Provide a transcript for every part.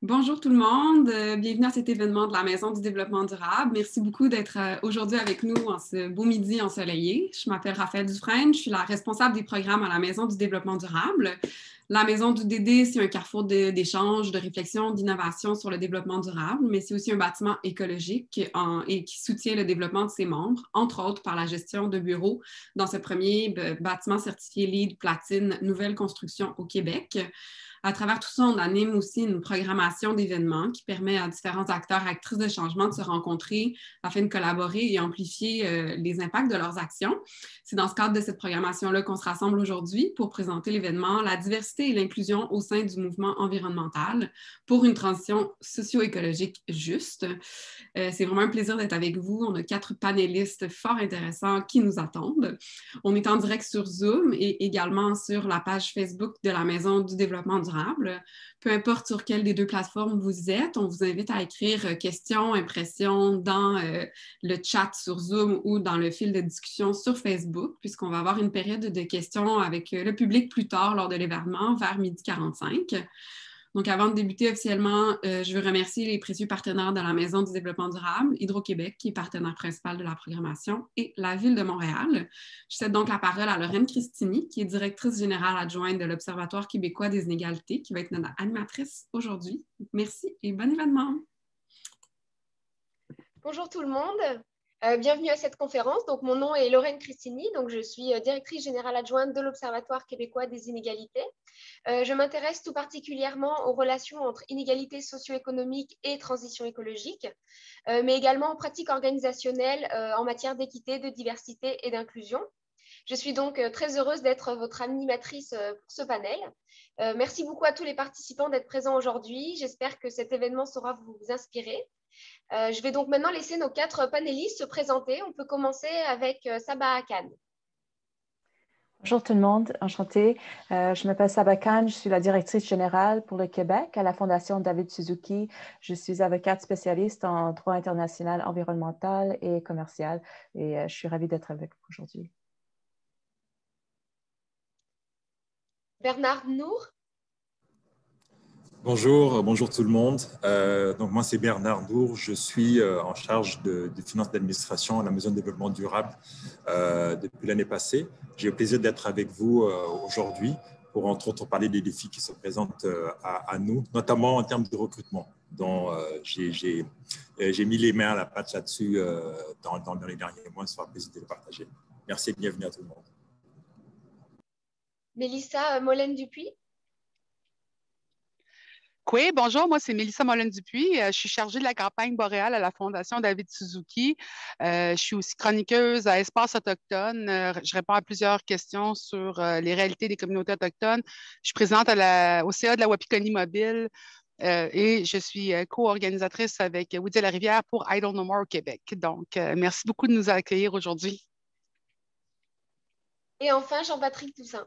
Bonjour tout le monde, bienvenue à cet événement de la Maison du développement durable. Merci beaucoup d'être aujourd'hui avec nous en ce beau midi ensoleillé. Je m'appelle Raphaël Dufresne, je suis la responsable des programmes à la Maison du développement durable. La Maison du DD, c'est un carrefour d'échanges, de réflexion, d'innovation sur le développement durable, mais c'est aussi un bâtiment écologique et qui soutient le développement de ses membres, entre autres par la gestion de bureaux dans ce premier bâtiment certifié LEED Platine Nouvelle Construction au Québec. À travers tout ça, on anime aussi une programmation d'événements qui permet à différents acteurs et actrices de changement de se rencontrer afin de collaborer et amplifier les impacts de leurs actions. C'est dans ce cadre de cette programmation-là qu'on se rassemble aujourd'hui pour présenter l'événement La diversité et l'inclusion au sein du mouvement environnemental pour une transition socio-écologique juste. C'est vraiment un plaisir d'être avec vous. On a 4 panélistes fort intéressants qui nous attendent. On est en direct sur Zoom et également sur la page Facebook de la Maison du développement durable. Peu importe sur quelle des deux plateformes vous êtes, on vous invite à écrire questions, impressions dans le chat sur Zoom ou dans le fil de discussion sur Facebook, puisqu'on va avoir une période de questions avec le public plus tard lors de l'événement, vers 12h45. Donc, avant de débuter officiellement, je veux remercier les précieux partenaires de la Maison du développement durable, Hydro-Québec, qui est partenaire principal de la programmation, et la Ville de Montréal. Je cède donc la parole à Lorraine Christini, qui est directrice générale adjointe de l'Observatoire québécois des inégalités, qui va être notre animatrice aujourd'hui. Merci et bon événement. Bonjour tout le monde. Bienvenue à cette conférence. Donc, mon nom est Lorraine Christini, donc je suis directrice générale adjointe de l'Observatoire québécois des inégalités. Je m'intéresse tout particulièrement aux relations entre inégalités socio-économiques et transition écologique, mais également aux pratiques organisationnelles en matière d'équité, de diversité et d'inclusion. Je suis donc très heureuse d'être votre animatrice pour ce panel. Merci beaucoup à tous les participants d'être présents aujourd'hui. J'espère que cet événement saura vous inspirer. Je vais donc maintenant laisser nos 4 panélistes se présenter. On peut commencer avec Sabah Khan. Bonjour tout le monde, enchantée. Je m'appelle Sabah Khan, je suis la directrice générale pour le Québec à la Fondation David Suzuki. Je suis avocate spécialiste en droit international, environnemental et commercial et je suis ravie d'être avec vous aujourd'hui. Bernard Nour. Bonjour tout le monde. Donc moi c'est Bernard Nour, je suis en charge de finances d'administration à la Maison de développement durable depuis l'année passée. J'ai le plaisir d'être avec vous aujourd'hui pour entre autres parler des défis qui se présentent à nous, notamment en termes de recrutement, dont j'ai mis les mains à la pâte là-dessus dans les derniers mois. Ça sera un plaisir de le partager. Merci et bienvenue à tout le monde. Mélissa Molène-Dupuis. Oui, bonjour, moi c'est Mélissa Molène-Dupuis. Je suis chargée de la campagne boréale à la Fondation David Suzuki. Je suis aussi chroniqueuse à Espace autochtone. Je réponds à plusieurs questions sur les réalités des communautés autochtones. Je suis présente au CA de la Wapikoni Mobile et je suis co-organisatrice avec Woody Larivière pour I Don't Know More au Québec. Donc, merci beaucoup de nous accueillir aujourd'hui. Et enfin, Jean-Patrick Toussaint.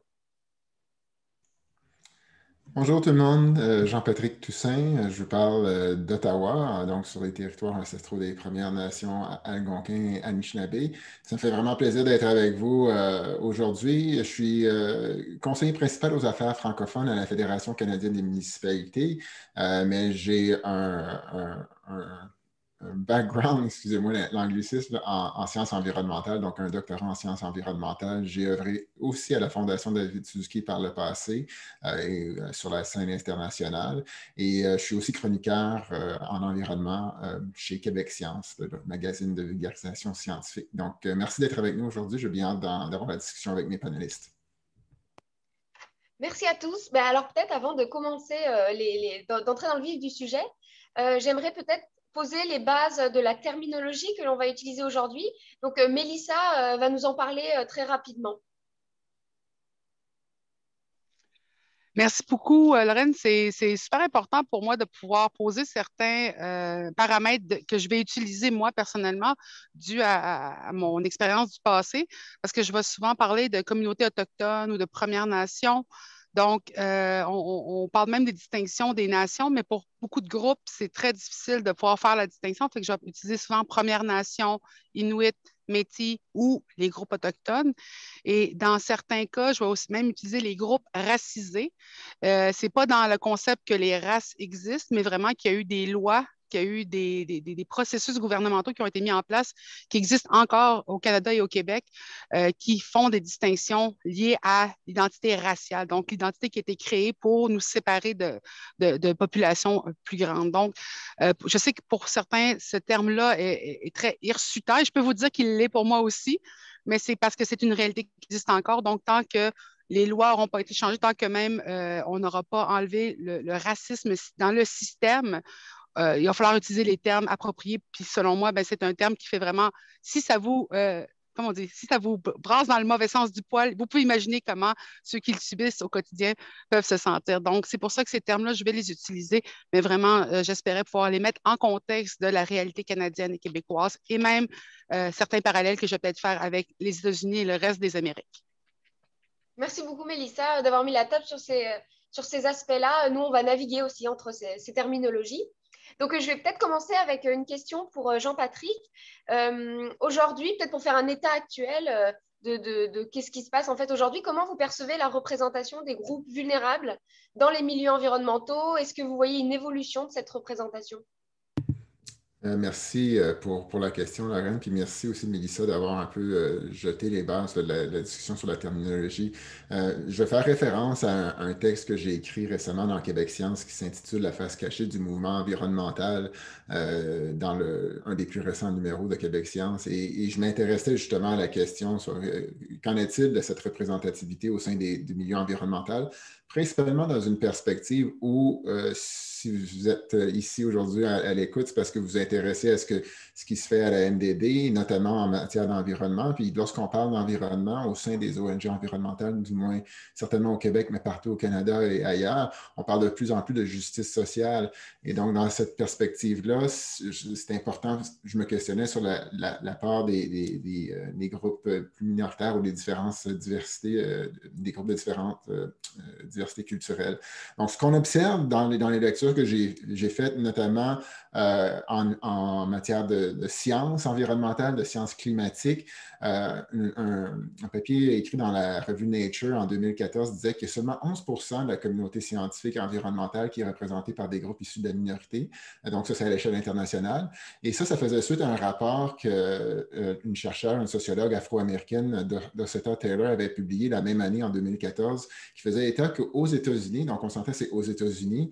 Bonjour tout le monde, Jean-Patrick Toussaint, je vous parle d'Ottawa, donc sur les territoires ancestraux des Premières Nations Algonquins et Anishinaabe. Ça me fait vraiment plaisir d'être avec vous aujourd'hui. Je suis conseiller principal aux affaires francophones à la Fédération canadienne des municipalités, mais j'ai un background, excusez-moi l'anglicisme, en sciences environnementales, donc un doctorat en sciences environnementales. J'ai œuvré aussi à la Fondation David Suzuki par le passé et sur la scène internationale. Et je suis aussi chroniqueur en environnement chez Québec Science, le magazine de vulgarisation scientifique. Donc, merci d'être avec nous aujourd'hui. J'ai bien hâte d'avoir la discussion avec mes panélistes. Merci à tous. Alors peut-être avant de commencer, d'entrer dans le vif du sujet, j'aimerais peut-être poser les bases de la terminologie que l'on va utiliser aujourd'hui. Donc, Mélissa va nous en parler très rapidement. Merci beaucoup, Lorraine. C'est super important pour moi de pouvoir poser certains paramètres que je vais utiliser moi personnellement dû à mon expérience du passé, parce que je vais souvent parler de communautés autochtones ou de Premières Nations. Donc, on parle même des distinctions des nations, mais pour beaucoup de groupes, c'est très difficile de pouvoir faire la distinction. Fait que je vais utiliser souvent Premières Nations, Inuit, Métis ou les groupes autochtones. Et dans certains cas, je vais aussi même utiliser les groupes racisés. Ce n'est pas dans le concept que les races existent, mais vraiment qu'il y a eu des lois, qu'il y a eu des processus gouvernementaux qui ont été mis en place, qui existent encore au Canada et au Québec, qui font des distinctions liées à l'identité raciale, donc l'identité qui a été créée pour nous séparer de populations plus grandes. Donc, je sais que pour certains, ce terme-là est très hirsutère. Je peux vous dire qu'il l'est pour moi aussi, mais c'est parce que c'est une réalité qui existe encore. Donc, tant que les lois n'auront pas été changées, tant que même on n'aura pas enlevé le racisme dans le système, il va falloir utiliser les termes appropriés. Puis selon moi, ben, c'est un terme qui fait vraiment, si ça vous, comment on dit, si ça vous brasse dans le mauvais sens du poil, vous pouvez imaginer comment ceux qui le subissent au quotidien peuvent se sentir. Donc, c'est pour ça que ces termes-là, je vais les utiliser, mais vraiment, j'espérais pouvoir les mettre en contexte de la réalité canadienne et québécoise et même certains parallèles que je vais peut-être faire avec les États-Unis et le reste des Amériques. Merci beaucoup, Mélissa, d'avoir mis la table sur ces aspects-là. Nous, on va naviguer aussi entre ces terminologies. Donc, je vais peut-être commencer avec une question pour Jean-Patrick. Aujourd'hui, peut-être pour faire un état actuel de qu'est-ce qui se passe en fait aujourd'hui, comment vous percevez la représentation des groupes vulnérables dans les milieux environnementaux? Est-ce que vous voyez une évolution de cette représentation? Merci pour la question, Lorraine, puis merci aussi, Mélissa, d'avoir un peu jeté les bases de la discussion sur la terminologie. Je vais faire référence à un texte que j'ai écrit récemment dans Québec Science qui s'intitule « La face cachée du mouvement environnemental » dans un des plus récents numéros de Québec Science. Et je m'intéressais justement à la question sur qu'en est-il de cette représentativité au sein du milieu environnemental, principalement dans une perspective où si vous êtes ici aujourd'hui à l'écoute, c'est parce que vous vous intéressez à ce qui se fait à la MDD, notamment en matière d'environnement. Puis lorsqu'on parle d'environnement au sein des ONG environnementales, du moins certainement au Québec, mais partout au Canada et ailleurs, on parle de plus en plus de justice sociale. Et donc, dans cette perspective-là, c'est important, je me questionnais sur la part des groupes plus minoritaires ou des différentes diversités, des groupes de différentes diversités culturelles. Donc, ce qu'on observe dans les lectures que j'ai faites, notamment en matière de sciences environnementales, de sciences climatiques, un papier écrit dans la revue Nature en 2014 disait que seulement 11% de la communauté scientifique environnementale qui est représentée par des groupes issus de la minorité. Donc, ça, c'est à l'échelle internationale. Et ça faisait suite à un rapport qu'une chercheure, une sociologue afro-américaine, Dorceta Taylor, avait publié la même année, en 2014, qui faisait état qu'aux États-Unis, donc on s'entend c'est aux États-Unis,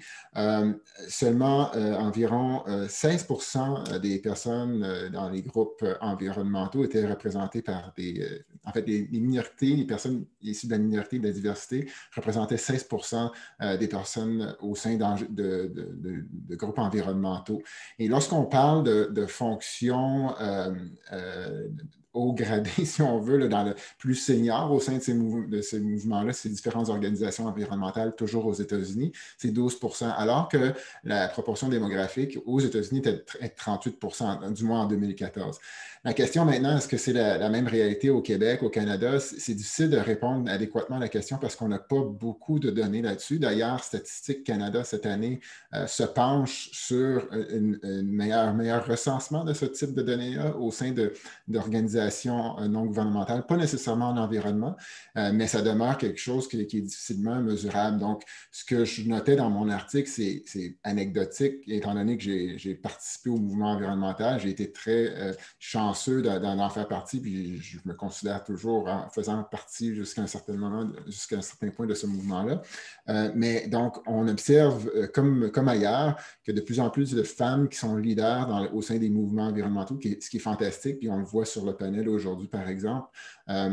seulement environ 16% des personnes dans les groupes environnementaux étaient représentées par en fait, les minorités, les personnes issues de la minorité et de la diversité représentaient 16% des personnes au sein de groupes environnementaux. Et lorsqu'on parle de fonctions haut gradé, si on veut, là, dans le plus senior au sein de ces mouvements-là, ces différentes organisations environnementales, toujours aux États-Unis, c'est 12%, alors que la proportion démographique aux États-Unis était de 38%, du moins en 2014. La question maintenant, est-ce que c'est la même réalité au Québec, au Canada? C'est difficile de répondre adéquatement à la question parce qu'on n'a pas beaucoup de données là-dessus. D'ailleurs, Statistique Canada, cette année, se penche sur un meilleur recensement de ce type de données-là au sein d'organisations non gouvernementales, pas nécessairement en environnement, mais ça demeure quelque chose qui est difficilement mesurable. Donc, ce que je notais dans mon article, c'est anecdotique, étant donné que j'ai participé au mouvement environnemental, j'ai été très chanceux d'en faire partie, puis je me considère toujours en faisant partie jusqu'à un certain moment, jusqu'à un certain point de ce mouvement-là. Mais donc, on observe, comme ailleurs, que de plus en plus de femmes qui sont leaders au sein des mouvements environnementaux, ce qui est fantastique, puis on le voit sur le panel aujourd'hui, par exemple, par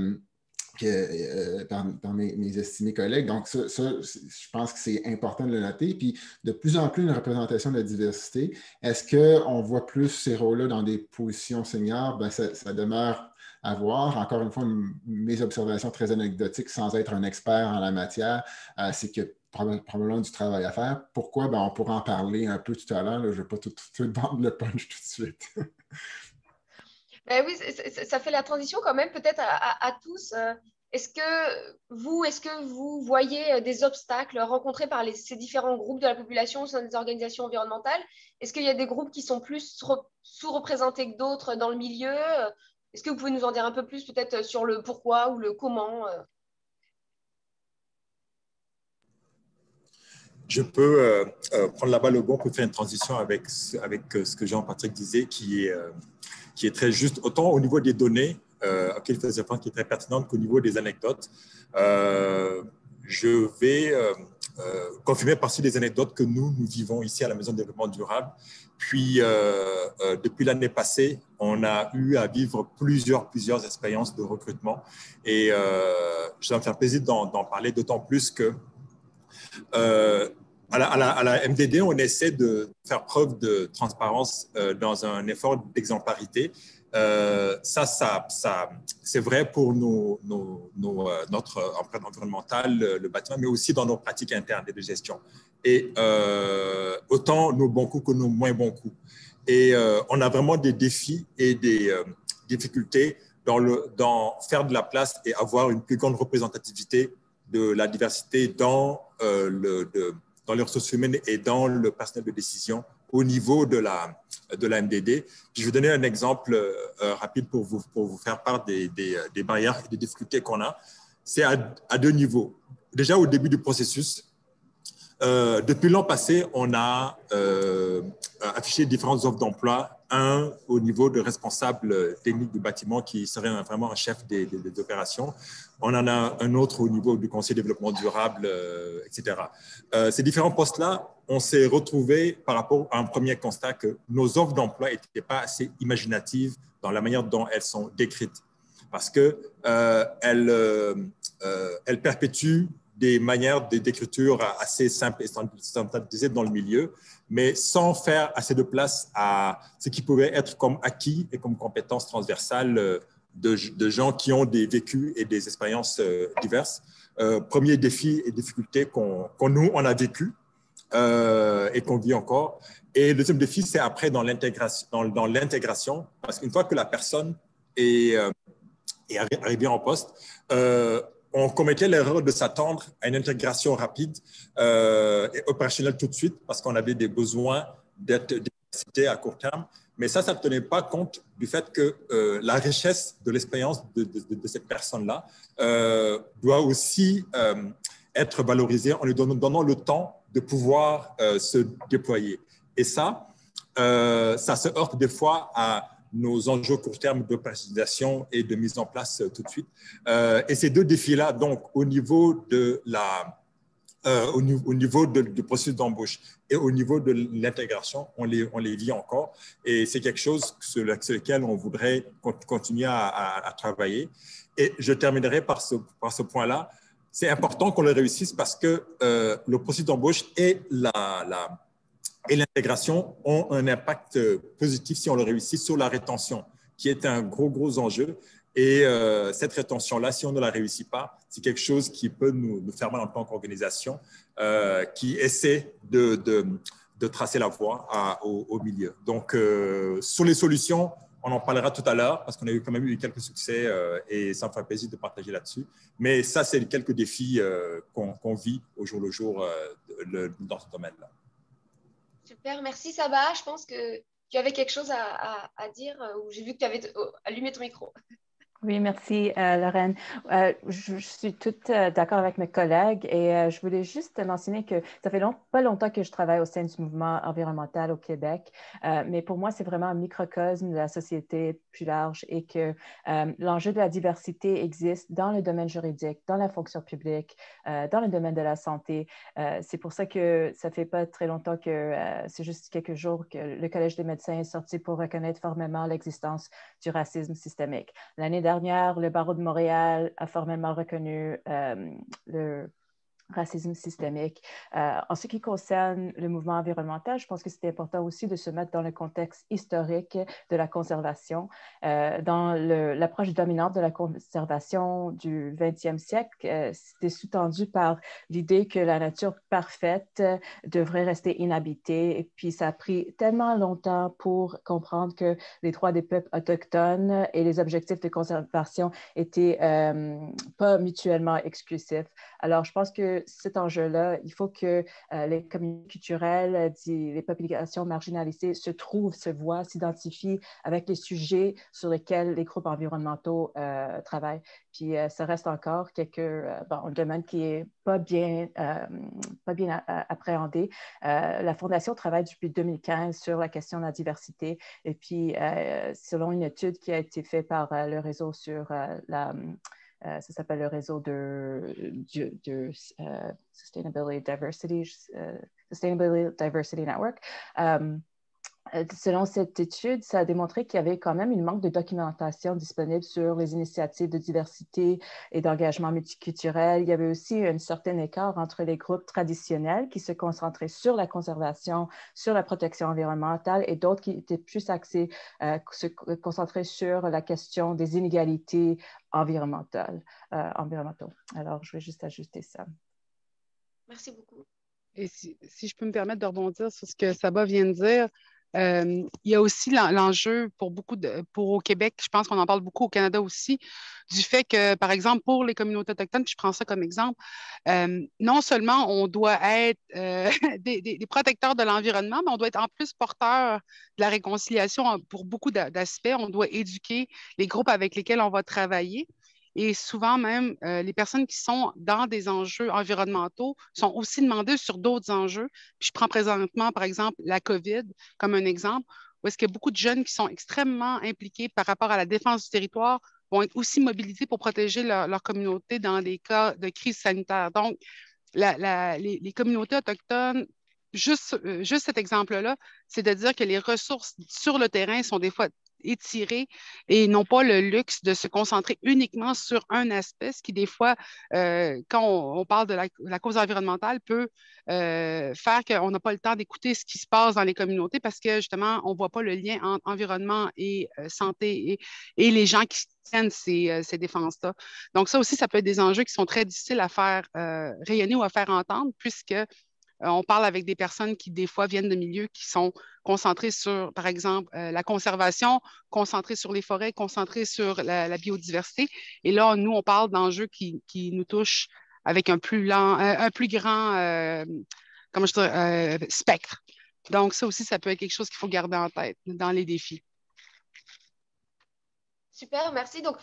mes estimés collègues. Donc, ça, je pense que c'est important de le noter. Puis, de plus en plus, une représentation de la diversité. Est-ce qu'on voit plus ces rôles-là dans des positions seniors? Ben, ça demeure à voir. Encore une fois, mes observations très anecdotiques, sans être un expert en la matière, c'est que probablement du travail à faire. Pourquoi? Ben, on pourra en parler un peu tout à l'heure. Je ne vais pas tout vendre le punch tout de suite. Ben oui, ça fait la transition quand même peut-être à tous. Est-ce que vous voyez des obstacles rencontrés par ces différents groupes de la population au sein des organisations environnementales? Est-ce qu'il y a des groupes qui sont plus sous-représentés que d'autres dans le milieu? Est-ce que vous pouvez nous en dire un peu plus peut-être sur le pourquoi ou le comment Je peux prendre la balle au bon pour faire une transition avec ce que Jean-Patrick disait, qui est très juste, autant au niveau des données, auxquelles il faisait référence, qui est très pertinente, qu'au niveau des anecdotes. Je vais confirmer partie des anecdotes que nous vivons ici à la Maison de développement durable. Puis, depuis l'année passée, on a eu à vivre plusieurs expériences de recrutement. Et ça me fait plaisir d'en parler, d'autant plus que à la MDD, on essaie de faire preuve de transparence dans un effort d'exemplarité. C'est vrai pour notre empreinte environnementale, le bâtiment, mais aussi dans nos pratiques internes de gestion. Et autant nos bons coups que nos moins bons coups. Et on a vraiment des défis et des difficultés dans faire de la place et avoir une plus grande représentativité de la diversité dans les ressources humaines et dans le personnel de décision au niveau de la MDD. Puis je vais donner un exemple rapide pour vous faire part des barrières et des difficultés qu'on a. C'est à deux niveaux. Déjà, au début du processus, depuis l'an passé, on a affiché différentes offres d'emploi. Un au niveau de responsable technique du bâtiment qui serait vraiment un chef des opérations. On en a un autre au niveau du conseil de développement durable, etc. Ces différents postes-là, on s'est retrouvés par rapport à un premier constat que nos offres d'emploi n'étaient pas assez imaginatives dans la manière dont elles sont décrites. Parce qu'elles perpétuent des manières d'écriture assez simples et standardisées dans le milieu, mais sans faire assez de place à ce qui pouvait être comme acquis et comme compétences transversales de gens qui ont des vécus et des expériences diverses. Premier défi et difficulté qu'on on a vécu et qu'on vit encore. Et le deuxième défi, c'est après dans l'intégration, parce qu'une fois que la personne est arrivée en poste, on commettait l'erreur de s'attendre à une intégration rapide et opérationnelle tout de suite parce qu'on avait des besoins d'efficacité à court terme. Mais ça ne tenait pas compte du fait que la richesse de l'expérience de cette personne-là doit aussi être valorisée en lui donnant le temps de pouvoir se déployer. Et ça se heurte des fois à nos enjeux court terme de personnalisation et de mise en place tout de suite. Et ces deux défis-là, donc au niveau du processus d'embauche et au niveau de l'intégration, on les vit encore. Et c'est quelque chose sur lequel on voudrait continuer à travailler. Et je terminerai par ce point-là. C'est important qu'on le réussisse parce que le processus d'embauche et l'intégration ont un impact positif si on le réussit sur la rétention, qui est un gros enjeu. Et cette rétention-là, si on ne la réussit pas, c'est quelque chose qui peut nous faire mal en tant qu'organisation, qui essaie de tracer la voie au milieu. Donc, sur les solutions, on en parlera tout à l'heure parce qu'on a quand même eu quelques succès et ça me fait plaisir de partager là-dessus. Mais ça, c'est quelques défis qu'on vit au jour le jour dans ce domaine-là. Super, merci Saba. Je pense que tu avais quelque chose à dire ou j'ai vu que tu avais allumé ton micro. Oui, merci, Lorraine. Je suis toute d'accord avec mes collègues et je voulais juste mentionner que ça fait pas longtemps que je travaille au sein du mouvement environnemental au Québec, mais pour moi, c'est vraiment un microcosme de la société plus large et que l'enjeu de la diversité existe dans le domaine juridique, dans la fonction publique, dans le domaine de la santé. C'est pour ça que ça fait pas très longtemps que c'est juste quelques jours que le Collège des médecins est sorti pour reconnaître formellement l'existence du racisme systémique. L'année dernière, le barreau de Montréal a formellement reconnu le racisme systémique. En ce qui concerne le mouvement environnemental, je pense que c'est important aussi de se mettre dans le contexte historique de la conservation. Dans l'approche dominante de la conservation du 20e siècle, c'était sous-tendu par l'idée que la nature parfaite devrait rester inhabitée. Et puis, ça a pris tellement longtemps pour comprendre que les droits des peuples autochtones et les objectifs de conservation étaient pas mutuellement exclusifs. Alors, je pense que que cet enjeu-là, il faut que les communautés culturelles, les populations marginalisées se trouvent, se voient, s'identifient avec les sujets sur lesquels les groupes environnementaux travaillent. Puis ça reste encore un domaine qui n'est pas bien appréhendé. La Fondation travaille depuis 2015 sur la question de la diversité. Et puis, selon une étude qui a été faite par le réseau sur ça s'appelle le réseau de Sustainability Diversity Network. Selon cette étude, ça a démontré qu'il y avait quand même une manque de documentation disponible sur les initiatives de diversité et d'engagement multiculturel. Il y avait aussi un certain écart entre les groupes traditionnels qui se concentraient sur la conservation, sur la protection environnementale et d'autres qui étaient plus axés, se concentraient sur la question des inégalités environnementaux. Alors, je vais juste ajuster ça. Merci beaucoup. Et si je peux me permettre de rebondir sur ce que Saba vient de dire, il y a aussi l'enjeu pour au Québec, je pense qu'on en parle beaucoup au Canada aussi, du fait que, par exemple, pour les communautés autochtones, puis je prends ça comme exemple, non seulement on doit être des protecteurs de l'environnement, mais on doit être en plus porteurs de la réconciliation pour beaucoup d'aspects. On doit éduquer les groupes avec lesquels on va travailler. Et souvent même, les personnes qui sont dans des enjeux environnementaux sont aussi demandées sur d'autres enjeux. Puis je prends présentement, par exemple, la COVID comme un exemple, où est-ce qu'il y a beaucoup de jeunes qui sont extrêmement impliqués par rapport à la défense du territoire, vont être aussi mobilisés pour protéger leur communauté dans des cas de crise sanitaire. Donc, les communautés autochtones, juste cet exemple-là, c'est de dire que les ressources sur le terrain sont des fois étirées et n'ont pas le luxe de se concentrer uniquement sur un aspect, ce qui des fois, quand on parle de la cause environnementale, peut faire qu'on n'a pas le temps d'écouter ce qui se passe dans les communautés parce que justement, on ne voit pas le lien entre environnement et santé et les gens qui tiennent ces défenses-là. Donc ça aussi, ça peut être des enjeux qui sont très difficiles à faire rayonner ou à faire entendre puisque on parle avec des personnes qui, des fois, viennent de milieux qui sont concentrés sur, par exemple, la conservation, concentrés sur les forêts, concentrés sur la biodiversité. Et là, nous, on parle d'enjeux qui nous touchent avec un plus grand comment je dirais, spectre. Donc, ça aussi, ça peut être quelque chose qu'il faut garder en tête dans les défis. Super, merci. Donc,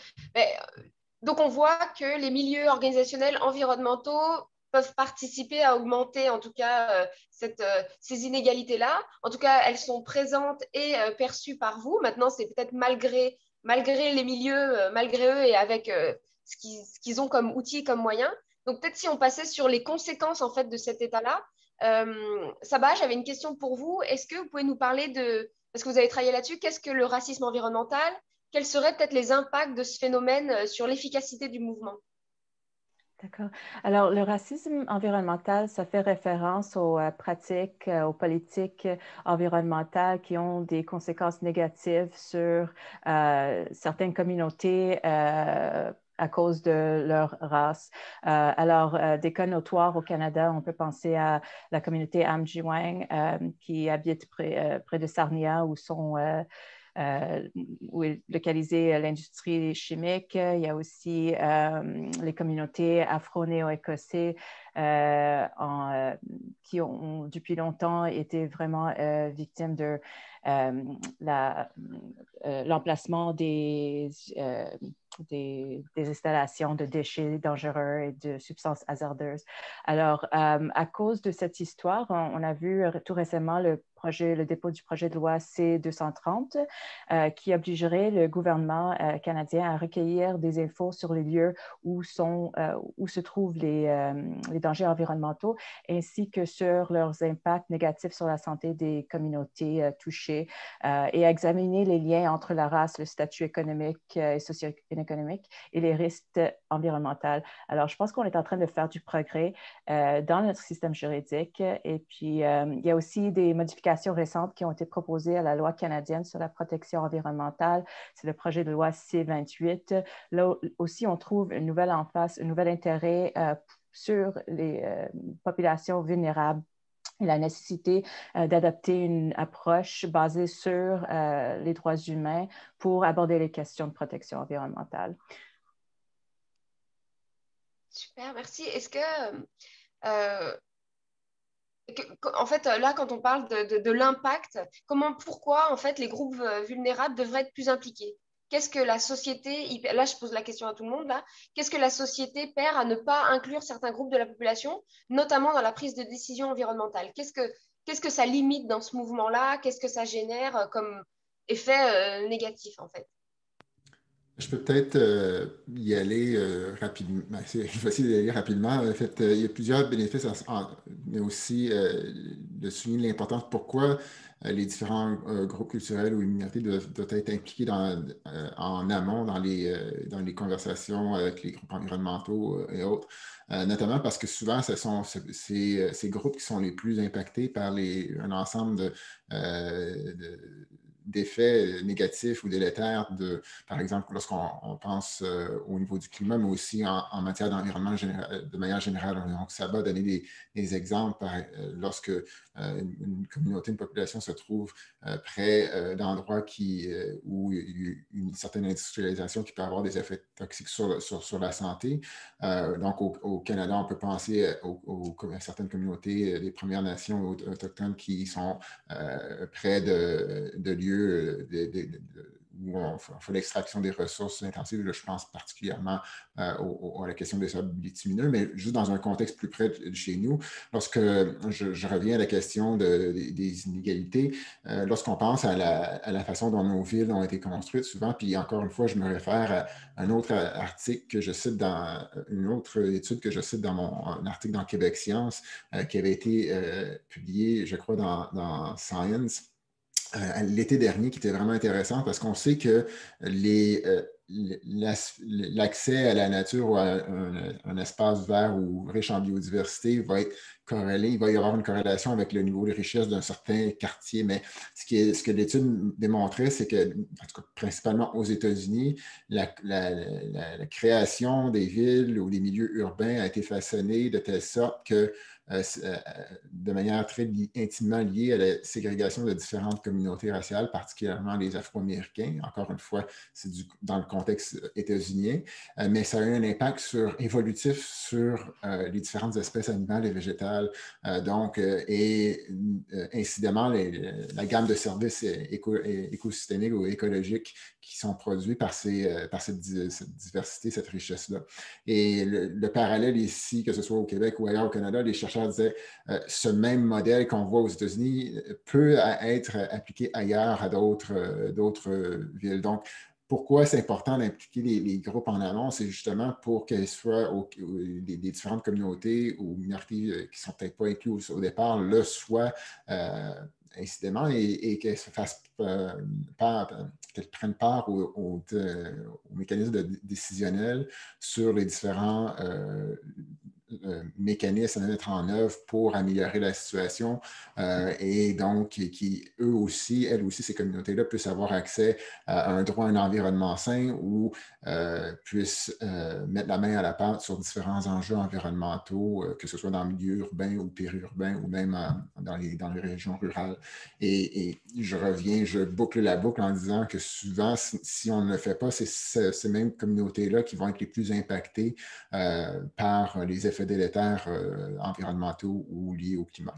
on voit que les milieux organisationnels environnementaux peuvent participer à augmenter en tout cas ces inégalités-là. En tout cas, elles sont présentes et perçues par vous. Maintenant, c'est peut-être malgré les milieux, malgré eux et avec ce qu'ils ont comme outils, comme moyens. Donc, peut-être si on passait sur les conséquences en fait de cet état-là. Saba, j'avais une question pour vous. Est-ce que vous pouvez nous parler parce que vous avez travaillé là-dessus, qu'est-ce que le racisme environnemental? Quels seraient peut-être les impacts de ce phénomène sur l'efficacité du mouvement? D'accord. Alors, le racisme environnemental, ça fait référence aux pratiques, aux politiques environnementales qui ont des conséquences négatives sur certaines communautés à cause de leur race. Des cas notoires au Canada, on peut penser à la communauté Amjiwang qui habite près de Sarnia où est localisée l'industrie chimique. Il y a aussi les communautés afro-néo-écossais qui ont depuis longtemps été vraiment victimes de l'emplacement des installations de déchets dangereux et de substances hasardeuses. Alors, à cause de cette histoire, on a vu tout récemment le dépôt du projet de loi C-230 qui obligerait le gouvernement canadien à recueillir des infos sur les lieux où se trouvent les dangers environnementaux ainsi que sur leurs impacts négatifs sur la santé des communautés touchées et à examiner les liens entre la race, le statut économique et socio-économique et les risques environnementaux. Alors, je pense qu'on est en train de faire du progrès dans notre système juridique et puis il y a aussi des modifications récentes qui ont été proposées à la loi canadienne sur la protection environnementale. C'est le projet de loi C-28. Là aussi, on trouve une nouvelle emphase, un nouvel intérêt sur les populations vulnérables et la nécessité d'adopter une approche basée sur les droits humains pour aborder les questions de protection environnementale. Super, merci. Est-ce que En fait, là, quand on parle de l'impact, pourquoi, en fait, les groupes vulnérables devraient être plus impliqués? Qu'est-ce que la société, là, je pose la question à tout le monde, là, qu'est-ce que la société perd à ne pas inclure certains groupes de la population, notamment dans la prise de décision environnementale? Qu'est-ce que ça limite dans ce mouvement-là? Qu'est-ce que ça génère comme effet négatif, en fait? Je peux peut-être y aller rapidement. Je vais essayer d'y aller rapidement. En fait, il y a plusieurs bénéfices, mais aussi de souligner l'importance pourquoi les différents groupes culturels ou minorités doivent être impliqués en amont dans les conversations avec les groupes environnementaux et autres. Notamment parce que souvent, ce sont ces groupes qui sont les plus impactés par un ensemble d'effets négatifs ou délétères, par exemple, lorsqu'on pense au niveau du climat, mais aussi en matière d'environnement de manière générale. Donc, ça va donner des exemples lorsque une communauté, une population se trouve près d'endroits où il y a une certaine industrialisation qui peut avoir des effets toxiques sur la santé. Donc, au Canada, on peut penser à certaines communautés des Premières Nations autochtones qui sont près de lieux où on fait l'extraction des ressources intensives. Là, je pense particulièrement à la question des sables bitumineux, mais juste dans un contexte plus près de chez nous, lorsque je reviens à la question des inégalités, lorsqu'on pense à la façon dont nos villes ont été construites souvent, puis encore une fois, je me réfère à un autre article que je cite une autre étude que je cite dans un article dans Québec Science qui avait été publié, je crois, dans Science l'été dernier, qui était vraiment intéressant parce qu'on sait que l'accès à la nature ou à un espace vert ou riche en biodiversité va être corrélé, il va y avoir une corrélation avec le niveau de richesse d'un certain quartier. Mais ce que l'étude démontrait, c'est que, en tout cas, principalement aux États-Unis, la création des villes ou des milieux urbains a été façonnée de telle sorte que de manière très intimement liée à la ségrégation de différentes communautés raciales, particulièrement les Afro-Américains. Encore une fois, c'est dans le contexte états-unien, mais ça a eu un impact évolutif sur les différentes espèces animales et végétales. Et incidemment, la gamme de services écosystémiques ou écologiques qui sont produits par cette diversité, cette richesse-là. Et le parallèle ici, que ce soit au Québec ou ailleurs au Canada, les chercheurs disaient ce même modèle qu'on voit aux États-Unis peut être appliqué ailleurs à d'autres villes. Donc, pourquoi c'est important d'impliquer les groupes en amont? C'est justement pour qu'elles soient des différentes communautés ou minorités qui ne sont peut-être pas incluses au départ, le soient incidemment et qu'elles se fassent qu'elles prennent part au mécanisme décisionnel sur les différents mécanismes à mettre en œuvre pour améliorer la situation et donc elles aussi, ces communautés-là puissent avoir accès à un droit à un environnement sain ou puissent mettre la main à la pâte sur différents enjeux environnementaux, que ce soit dans le milieu urbain ou périurbain ou même dans les régions rurales. Et je boucle la boucle en disant que souvent, si on ne le fait pas, c'est ces mêmes communautés-là qui vont être les plus impactées par les effets délétères environnementaux ou liés au climat.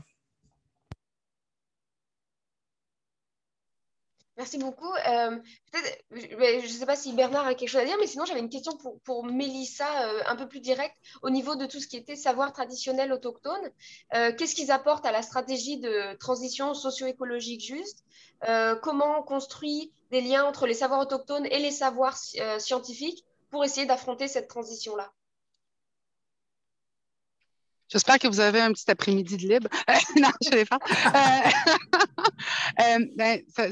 Merci beaucoup. Peut-être, je ne sais pas si Bernard a quelque chose à dire, mais sinon j'avais une question pour Mélissa, un peu plus directe, au niveau de tout ce qui était savoir traditionnel autochtone. Qu'est-ce qu'ils apportent à la stratégie de transition socio-écologique juste? Comment on construit des liens entre les savoirs autochtones et les savoirs scientifiques pour essayer d'affronter cette transition-là? J'espère que vous avez un petit après-midi de libre. Non, je les fais.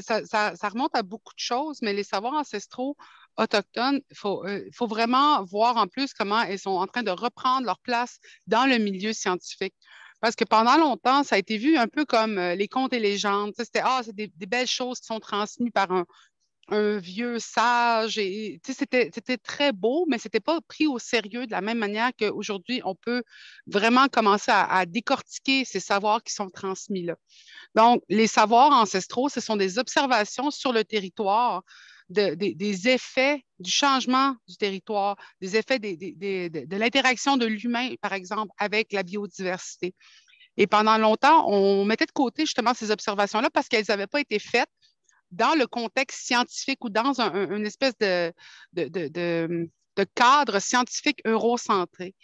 Ça remonte à beaucoup de choses, mais les savoirs ancestraux autochtones, il faut vraiment voir en plus comment ils sont en train de reprendre leur place dans le milieu scientifique. Parce que pendant longtemps, ça a été vu un peu comme les contes et légendes. C'est des belles choses qui sont transmises par un vieux sage. Et, c'était très beau, mais ce n'était pas pris au sérieux de la même manière qu'aujourd'hui, on peut vraiment commencer à décortiquer ces savoirs qui sont transmis là. Donc, les savoirs ancestraux, ce sont des observations sur le territoire des effets du changement du territoire, des effets de l'interaction de l'humain, par exemple, avec la biodiversité. Et pendant longtemps, on mettait de côté justement ces observations-là parce qu'elles n'avaient pas été faites dans le contexte scientifique ou dans une espèce de cadre scientifique eurocentré.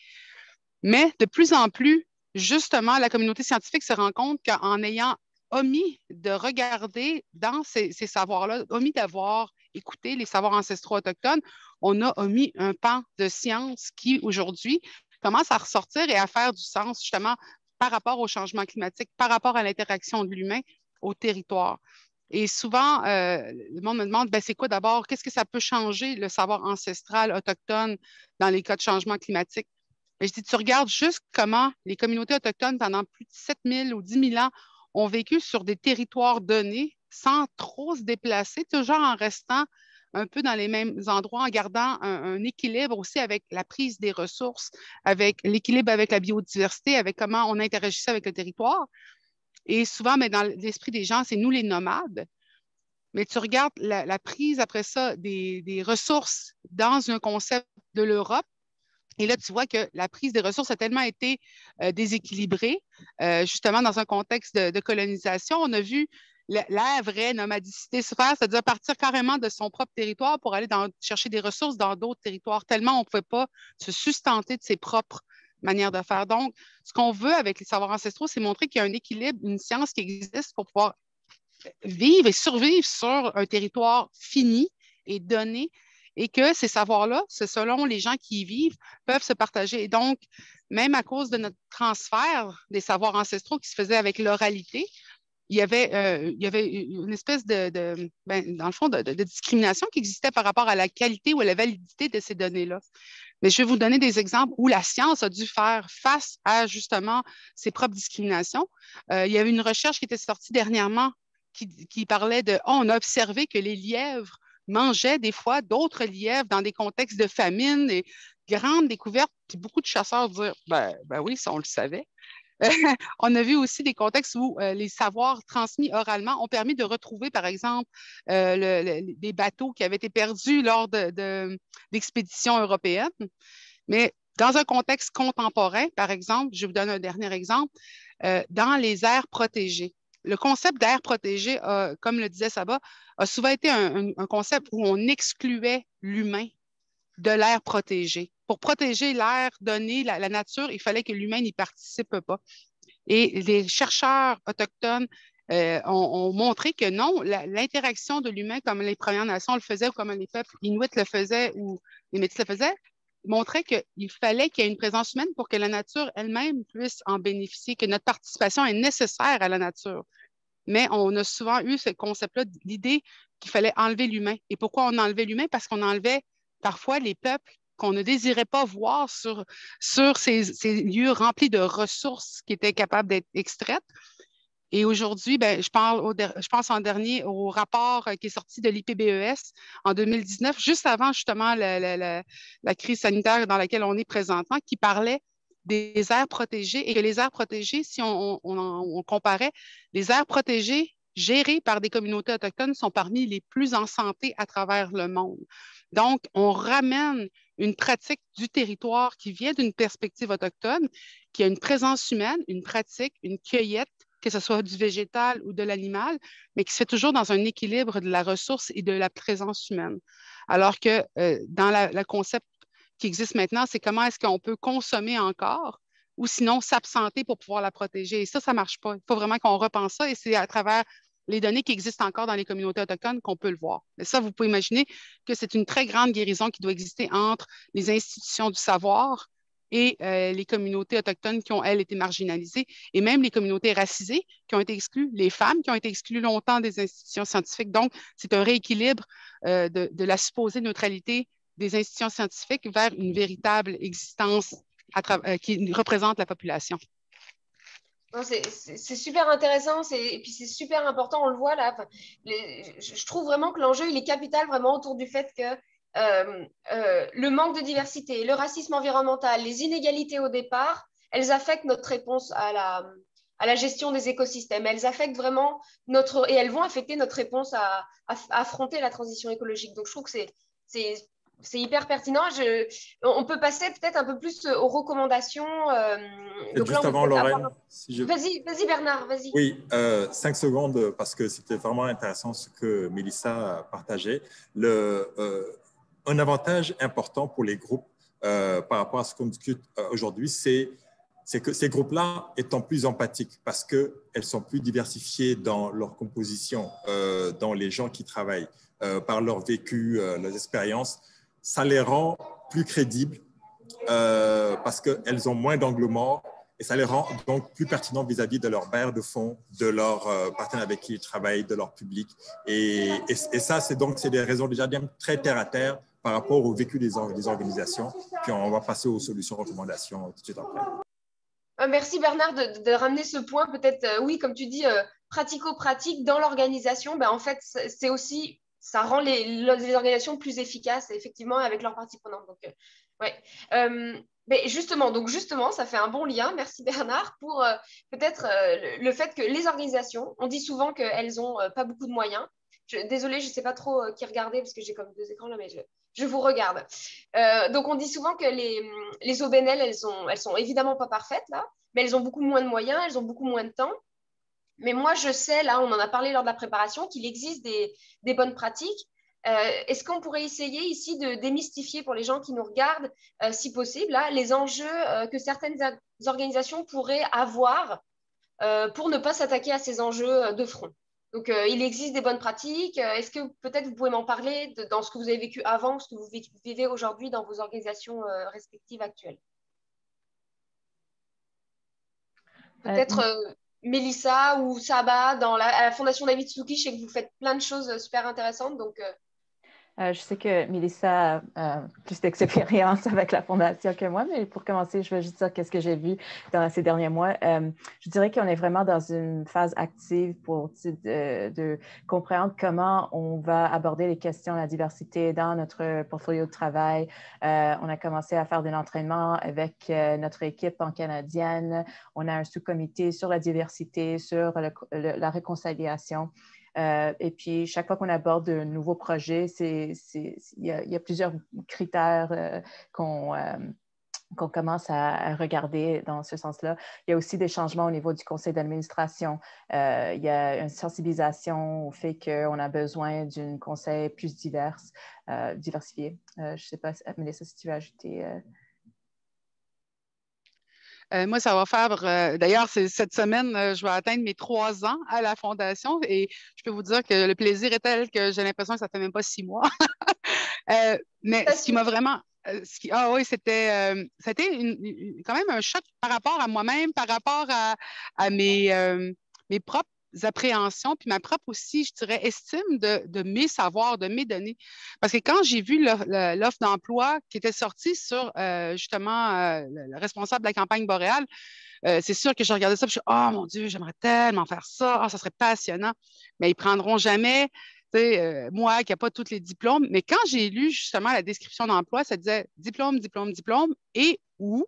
Mais de plus en plus, justement, la communauté scientifique se rend compte qu'en ayant omis de regarder dans ces savoirs-là, omis d'avoir écouté les savoirs ancestraux autochtones, on a omis un pan de science qui, aujourd'hui, commence à ressortir et à faire du sens, justement, par rapport au changement climatique, par rapport à l'interaction de l'humain au territoire. Et souvent, le monde me demande, ben, c'est quoi d'abord, qu'est-ce que ça peut changer, le savoir ancestral autochtone dans les cas de changement climatique? Et je dis, tu regardes juste comment les communautés autochtones, pendant plus de 7000 ou 10 000 ans, ont vécu sur des territoires donnés sans trop se déplacer, toujours en restant un peu dans les mêmes endroits, en gardant un équilibre aussi avec la prise des ressources, avec l'équilibre avec la biodiversité, avec comment on interagissait avec le territoire. Et souvent, mais dans l'esprit des gens, c'est nous les nomades. Mais tu regardes la prise après ça des ressources dans un concept de l'Europe. Et là, tu vois que la prise des ressources a tellement été déséquilibrée, justement dans un contexte de colonisation. On a vu la vraie nomadicité se faire, c'est-à-dire partir carrément de son propre territoire pour aller chercher des ressources dans d'autres territoires, tellement on ne pouvait pas se sustenter de ses propres manières de faire. Donc, ce qu'on veut avec les savoirs ancestraux, c'est montrer qu'il y a un équilibre, une science qui existe pour pouvoir vivre et survivre sur un territoire fini et donné, et que ces savoirs-là, c'est selon les gens qui y vivent, peuvent se partager. Et donc, même à cause de notre transfert des savoirs ancestraux qui se faisait avec l'oralité, il y avait une espèce dans le fond, de discrimination qui existait par rapport à la qualité ou à la validité de ces données-là. Mais je vais vous donner des exemples où la science a dû faire face à justement ses propres discriminations. Il y avait une recherche qui était sortie dernièrement qui parlait on a observé que les lièvres mangeaient des fois d'autres lièvres dans des contextes de famine et grandes découvertes. Puis beaucoup de chasseurs disent, ben oui, ça on le savait. On a vu aussi des contextes où les savoirs transmis oralement ont permis de retrouver, par exemple, des bateaux qui avaient été perdus lors d'expéditions européennes. Mais dans un contexte contemporain, par exemple, je vous donne un dernier exemple, dans les aires protégées. Le concept d'aire protégée, comme le disait Saba, a souvent été un concept où on excluait l'humain de l'air protégé. Pour protéger l'air donné, la nature, il fallait que l'humain n'y participe pas. Et les chercheurs autochtones ont montré que non, l'interaction de l'humain, comme les Premières Nations le faisaient, ou comme les peuples inuits le faisaient, ou les Métis le faisaient, montrait qu'il fallait qu'il y ait une présence humaine pour que la nature elle-même puisse en bénéficier, que notre participation est nécessaire à la nature. Mais on a souvent eu ce concept-là, l'idée qu'il fallait enlever l'humain. Et pourquoi on enlevait l'humain? Parce qu'on enlevait parfois les peuples qu'on ne désirait pas voir sur ces lieux remplis de ressources qui étaient capables d'être extraites. Et aujourd'hui, je pense en dernier au rapport qui est sorti de l'IPBES en 2019, juste avant justement la crise sanitaire dans laquelle on est présentement, qui parlait des aires protégées et que les aires protégées, si on comparait, les aires protégées gérées par des communautés autochtones sont parmi les plus en santé à travers le monde. Donc, on ramène une pratique du territoire qui vient d'une perspective autochtone, qui a une présence humaine, une pratique, une cueillette, que ce soit du végétal ou de l'animal, mais qui se fait toujours dans un équilibre de la ressource et de la présence humaine. Alors que dans le concept qui existe maintenant, c'est comment est-ce qu'on peut consommer encore ou sinon s'absenter pour pouvoir la protéger. Et ça ne marche pas. Il faut vraiment qu'on repense ça et c'est à travers les données qui existent encore dans les communautés autochtones qu'on peut le voir. Et ça, vous pouvez imaginer que c'est une très grande guérison qui doit exister entre les institutions du savoir et les communautés autochtones qui ont, elles, été marginalisées, et même les communautés racisées qui ont été exclues, les femmes qui ont été exclues longtemps des institutions scientifiques. Donc, c'est un rééquilibre de la supposée neutralité des institutions scientifiques vers une véritable existence qui représente la population. C'est super intéressant et puis c'est super important, on le voit là. Enfin, je trouve vraiment que l'enjeu, il est capital vraiment autour du fait que le manque de diversité, le racisme environnemental, les inégalités au départ, elles affectent notre réponse à la gestion des écosystèmes. Elles affectent vraiment et elles vont affecter notre réponse à affronter la transition écologique. Donc je trouve que c'est hyper pertinent. On peut passer peut-être un peu plus aux recommandations. Donc là, Juste on peut avant, peut-être Lorraine, avoir... si je... Vas-y Bernard, vas-y. Oui, 5 secondes, parce que c'était vraiment intéressant ce que Mélissa a partagé. Un avantage important pour les groupes par rapport à ce qu'on discute aujourd'hui, c'est que ces groupes-là étant plus empathiques parce qu'elles sont plus diversifiées dans leur composition, dans les gens qui travaillent, par leur vécu, leurs expériences, ça les rend plus crédibles parce qu'elles ont moins d'angles morts et ça les rend donc plus pertinents vis-à-vis de leurs bailleurs de fonds, de leurs partenaires avec qui ils travaillent, de leur public. Et ça, c'est des raisons déjà très terre à terre par rapport au vécu des organisations. Puis on va passer aux solutions, recommandations tout de suite après. Merci Bernard de ramener ce point, peut-être, oui, comme tu dis, pratico-pratique dans l'organisation. Ben, en fait, c'est aussi, ça rend les organisations plus efficaces, effectivement, avec leurs parties prenantes. Donc, ouais. Mais justement, ça fait un bon lien, merci Bernard, pour peut-être le fait que les organisations, on dit souvent qu'elles n'ont pas beaucoup de moyens. Désolée, je ne sais pas trop qui regarder parce que j'ai comme 2 écrans là, mais je vous regarde. Donc, on dit souvent que les OBNL, elles sont évidemment pas parfaites, là, mais elles ont beaucoup moins de moyens, elles ont beaucoup moins de temps. Mais moi, je sais, là, on en a parlé lors de la préparation, qu'il existe des bonnes pratiques. Est-ce qu'on pourrait essayer ici de démystifier pour les gens qui nous regardent, si possible, là, les enjeux que certaines organisations pourraient avoir pour ne pas s'attaquer à ces enjeux de front? Donc, il existe des bonnes pratiques. Est-ce que peut-être vous pouvez m'en parler dans ce que vous avez vécu avant, ce que vous vivez aujourd'hui dans vos organisations respectives actuelles? Peut-être Mélissa ou Saba à la Fondation David Suzuki, je sais que vous faites plein de choses super intéressantes. Donc, je sais que Mélissa a plus d'expérience avec la Fondation que moi, mais pour commencer, je vais juste dire qu'est-ce que j'ai vu dans ces derniers mois. Je dirais qu'on est vraiment dans une phase active pour de comprendre comment on va aborder les questions de la diversité dans notre portfolio de travail. On a commencé à faire de l'entraînement avec notre équipe en canadienne. On a un sous-comité sur la diversité, sur la réconciliation. Et puis, chaque fois qu'on aborde un nouveau projet, il y a plusieurs critères qu'on commence à regarder dans ce sens-là. Il y a aussi des changements au niveau du conseil d'administration. Il y a une sensibilisation au fait qu'on a besoin d'un conseil plus diversifié. Je ne sais pas, Mélissa, si tu veux ajouter... Moi, ça va faire, d'ailleurs, cette semaine, je vais atteindre mes 3 ans à la Fondation et je peux vous dire que le plaisir est tel que j'ai l'impression que ça ne fait même pas 6 mois. Mais ce qui m'a vraiment... ah oui, c'était quand même un choc par rapport à moi-même, par rapport à mes propres appréhensions, puis ma propre aussi, je dirais, estime de mes savoirs, de mes données. Parce que quand j'ai vu l'offre d'emploi qui était sortie sur justement le responsable de la campagne boréale, c'est sûr que je regardais ça et je suis oh mon Dieu, j'aimerais tellement faire ça, ça serait passionnant. Mais ils ne prendront jamais moi qui n'ai pas tous les diplômes. Mais quand j'ai lu justement la description d'emploi, ça disait diplôme, diplôme, diplôme et ou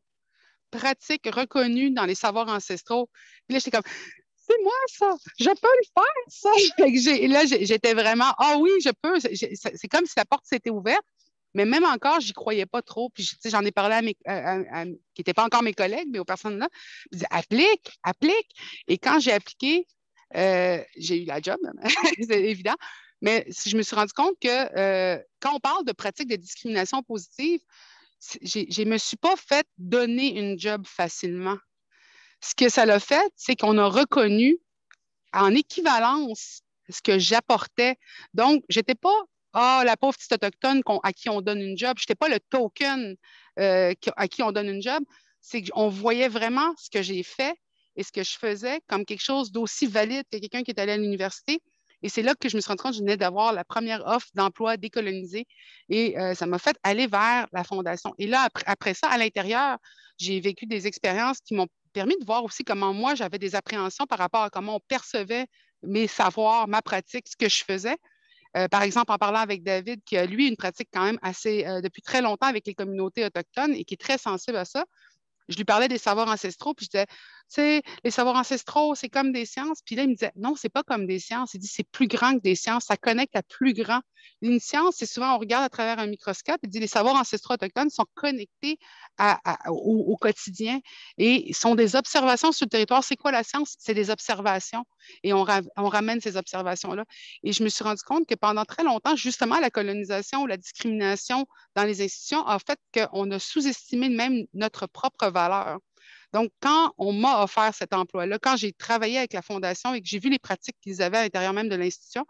pratique reconnue dans les savoirs ancestraux. Puis là, j'étais comme c'est moi ça, je peux le faire ça. Là, j'étais vraiment ah oui, je peux. C'est comme si la porte s'était ouverte. Mais même encore, j'y croyais pas trop. Puis, j'en ai parlé qui n'étaient pas encore mes collègues, mais aux personnes là. Je disais, applique, applique. Et quand j'ai appliqué, j'ai eu la job, c'est évident. Mais je me suis rendu compte que quand on parle de pratiques de discrimination positive, je ne me suis pas fait donner une job facilement. Ce que ça l'a fait, c'est qu'on a reconnu en équivalence ce que j'apportais. Donc, je n'étais pas la pauvre petite autochtone à qui on donne une job. Je n'étais pas le token à qui on donne une job. C'est qu'on voyait vraiment ce que j'ai fait et ce que je faisais comme quelque chose d'aussi valide que quelqu'un qui est allé à l'université. Et c'est là que je me suis rendu compte que je venais d'avoir la première offre d'emploi décolonisée. Et ça m'a fait aller vers la Fondation. Et là, après ça, à l'intérieur, j'ai vécu des expériences qui m'ont permis de voir aussi comment moi, j'avais des appréhensions par rapport à comment on percevait mes savoirs, ma pratique, ce que je faisais. Par exemple, en parlant avec David, qui a, lui, une pratique quand même assez, depuis très longtemps avec les communautés autochtones et qui est très sensible à ça, je lui parlais des savoirs ancestraux, puis je disais, tu sais, les savoirs ancestraux, c'est comme des sciences. Puis là, il me disait, non, c'est pas comme des sciences. Il dit, c'est plus grand que des sciences, ça connecte à plus grand. Une science, c'est souvent, on regarde à travers un microscope, il dit, les savoirs ancestraux autochtones sont connectés au quotidien et sont des observations sur le territoire. C'est quoi la science? C'est des observations et on ramène ces observations-là. Et je me suis rendu compte que pendant très longtemps, justement, la colonisation ou la discrimination dans les institutions a fait qu'on a sous-estimé même notre propre valeur. Donc, quand on m'a offert cet emploi-là, quand j'ai travaillé avec la Fondation et que j'ai vu les pratiques qu'ils avaient à l'intérieur même de l'institution,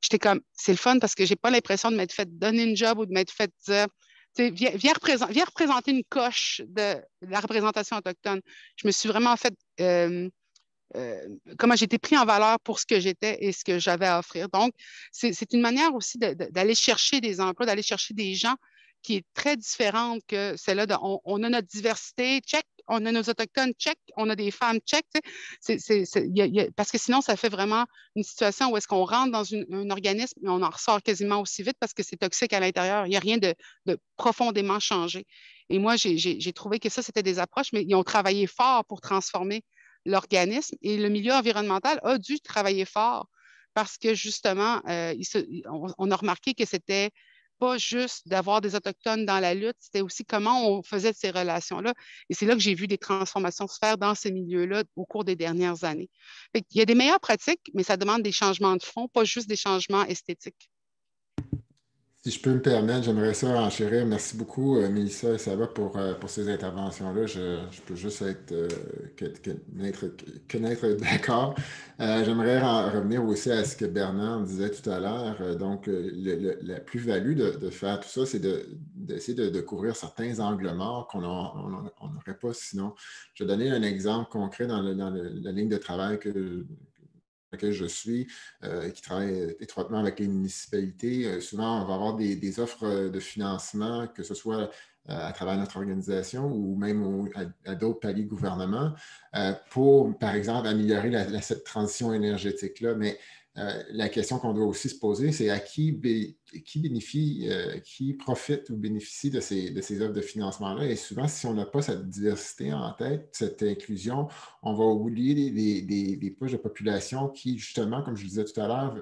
j'étais comme, c'est le fun parce que je n'ai pas l'impression de m'être fait donner une job ou de m'être fait dire, viens représenter une coche de la représentation autochtone. Je me suis vraiment fait comment j'ai été pris en valeur pour ce que j'étais et ce que j'avais à offrir. Donc, c'est une manière aussi d'aller chercher des emplois, d'aller chercher des gens qui est très différente que celle-là de on a notre diversité, check, on a nos autochtones, check, on a des femmes, check. Parce que sinon, ça fait vraiment une situation où est-ce qu'on rentre dans un organisme et on en ressort quasiment aussi vite parce que c'est toxique à l'intérieur. Il n'y a rien de profondément changé. Et moi, j'ai trouvé que ça, c'était des approches, mais ils ont travaillé fort pour transformer l'organisme et le milieu environnemental a dû travailler fort parce que justement, on a remarqué que c'était pas juste d'avoir des Autochtones dans la lutte, c'était aussi comment on faisait de ces relations-là. Et c'est là que j'ai vu des transformations se faire dans ces milieux-là au cours des dernières années. Il y a des meilleures pratiques, mais ça demande des changements de fond, pas juste des changements esthétiques. Si je peux me permettre, j'aimerais ça enchérir. Merci beaucoup, Mélissa et Saba, pour ces interventions-là. Je peux juste n'être d'accord. J'aimerais revenir aussi à ce que Bernard disait tout à l'heure. Donc, la plus-value de faire tout ça, c'est d'essayer de couvrir certains angles morts qu'on n'aurait pas sinon. Je vais donner un exemple concret dans la ligne de travail laquelle je suis, qui travaille étroitement avec les municipalités. Souvent, on va avoir des offres de financement, que ce soit à travers notre organisation ou même à d'autres paliers de gouvernement, pour, par exemple, améliorer cette transition énergétique-là. Mais la question qu'on doit aussi se poser, c'est à qui bénéficie, qui profite ou bénéficie de ces offres de financement-là. Et souvent, si on n'a pas cette diversité en tête, cette inclusion, on va oublier des poches de population qui, justement, comme je le disais tout à l'heure,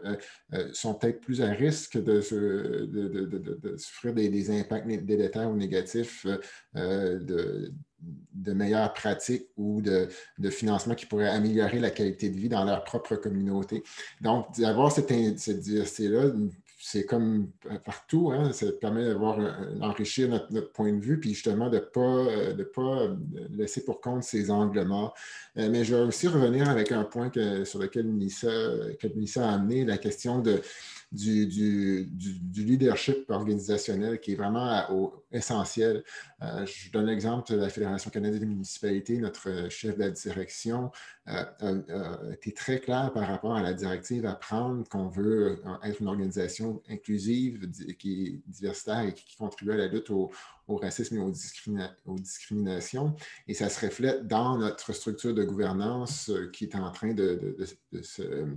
sont peut-être plus à risque de souffrir des impacts délétères ou négatifs de meilleures pratiques ou de financement qui pourraient améliorer la qualité de vie dans leur propre communauté. Donc, d'avoir cette diversité-là, c'est comme partout, hein, ça permet d'enrichir notre point de vue, puis justement de ne pas laisser pour compte ces angles morts. Mais je vais aussi revenir avec un point sur lequel Mélissa a amené, la question du leadership organisationnel qui est vraiment essentiel. Je donne l'exemple de la Fédération canadienne des municipalités. Notre chef de la direction a été très clair par rapport à la directive à prendre, qu'on veut être une organisation inclusive, qui est diversitaire et qui contribue à la lutte au racisme et aux discriminations. Et ça se reflète dans notre structure de gouvernance qui est en train de se...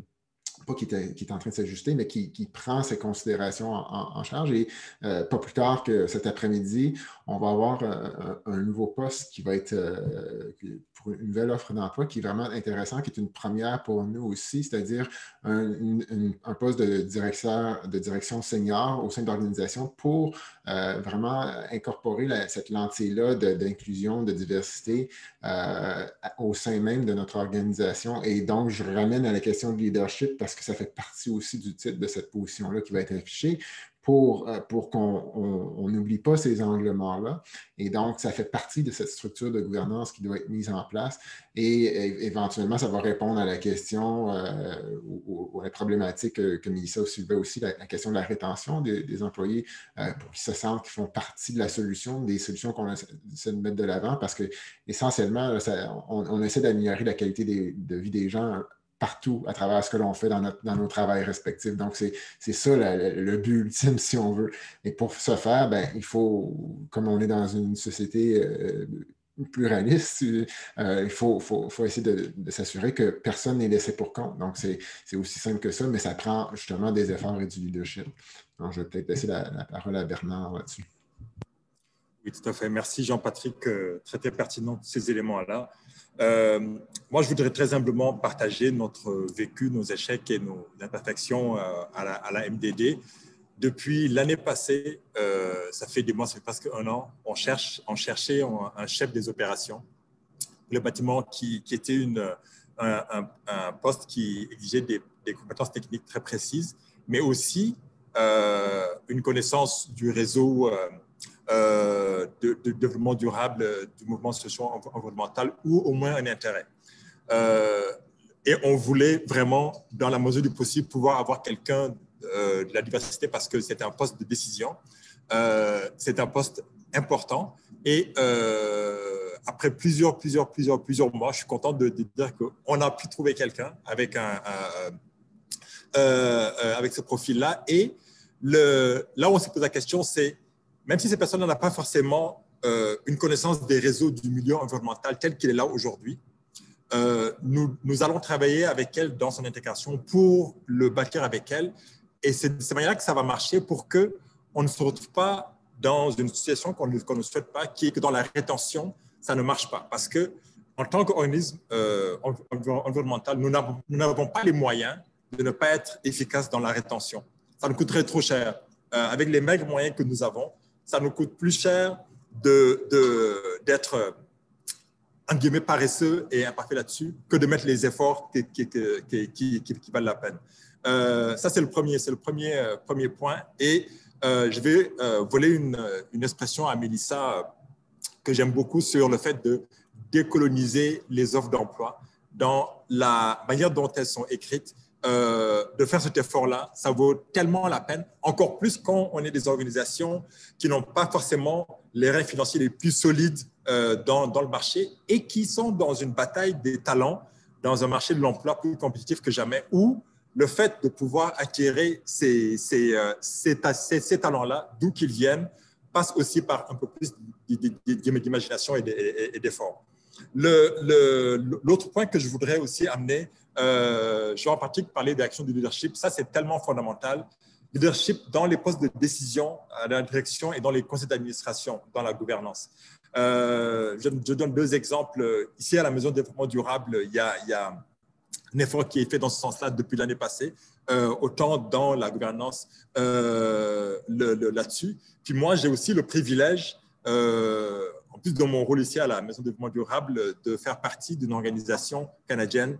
pas qui est en train de s'ajuster, mais qui prend ces considérations en charge. Et pas plus tard que cet après-midi, on va avoir un nouveau poste qui va être pour une nouvelle offre d'emploi qui est vraiment intéressant, qui est une première pour nous aussi, c'est-à-dire un poste de direction senior au sein de l'organisation pour vraiment incorporer cette lentille-là d'inclusion, de diversité au sein même de notre organisation. Et donc, je ramène à la question de leadership parce que ça fait partie aussi du titre de cette position-là qui va être affichée pour qu'on n'oublie pas ces angles morts-là. Et donc, ça fait partie de cette structure de gouvernance qui doit être mise en place. Et éventuellement, ça va répondre à la question ou à la problématique que Mélissa soulevait aussi, la question de la rétention des employés pour qu'ils se sentent qu'ils font partie de la solution, des solutions qu'on essaie de mettre de l'avant, parce que essentiellement, on essaie d'améliorer la qualité de vie des gens partout à travers ce que l'on fait dans nos travails respectifs. Donc, c'est ça le but ultime, si on veut. Et pour ce faire, il faut, comme on est dans une société pluraliste, il faut essayer de s'assurer que personne n'est laissé pour compte. Donc, c'est aussi simple que ça, mais ça prend justement des efforts et du leadership. Donc, je vais peut-être laisser la parole à Bernard là-dessus. Oui, tout à fait. Merci Jean-Patrick, très pertinent ces éléments-là. Moi, je voudrais très humblement partager notre vécu, nos échecs et nos imperfections à la MDD. Depuis l'année passée, ça fait des mois, ça fait presque un an, on cherchait un chef des opérations. Le bâtiment qui était un poste qui exigeait des compétences techniques très précises, mais aussi une connaissance du réseau de développement durable, du mouvement socio-environnemental ou au moins un intérêt. Et on voulait vraiment, dans la mesure du possible, pouvoir avoir quelqu'un de la diversité parce que c'était un poste de décision, c'est un poste important et après plusieurs mois, je suis content de dire qu'on a pu trouver quelqu'un avec avec ce profil-là et là où on s'est posé la question, c'est même si cette personne n'a pas forcément une connaissance des réseaux du milieu environnemental tel qu'il est là aujourd'hui, nous allons travailler avec elle dans son intégration pour le bâtir avec elle. Et c'est de cette manière que ça va marcher pour qu'on ne se retrouve pas dans une situation qu'on ne souhaite pas, qui est que dans la rétention, ça ne marche pas. Parce qu'en tant qu'organisme environnemental, nous n'avons pas les moyens de ne pas être efficaces dans la rétention. Ça nous coûterait trop cher. Avec les maigres moyens que nous avons, ça nous coûte plus cher d'être en guillemets paresseux et imparfait là-dessus que de mettre les efforts qui valent la peine. Ça, c'est le premier point. Et je vais voler une expression à Mélissa que j'aime beaucoup sur le fait de décoloniser les offres d'emploi dans la manière dont elles sont écrites. De faire cet effort-là, ça vaut tellement la peine, encore plus quand on est des organisations qui n'ont pas forcément les reins financiers les plus solides dans le marché et qui sont dans une bataille des talents, dans un marché de l'emploi plus compétitif que jamais, où le fait de pouvoir acquérir ces talents-là, d'où qu'ils viennent, passe aussi par un peu plus d'imagination et d'effort. L'autre point que je voudrais aussi amener, je vais en particulier parler d'action du leadership. Ça, c'est tellement fondamental. Leadership dans les postes de décision, à la direction et dans les conseils d'administration, dans la gouvernance. Je donne deux exemples. Ici, à la Maison de développement durable, il y a un effort qui est fait dans ce sens-là depuis l'année passée, autant dans la gouvernance là-dessus. Puis moi, j'ai aussi le privilège, en plus de mon rôle ici à la Maison de développement durable, de faire partie d'une organisation canadienne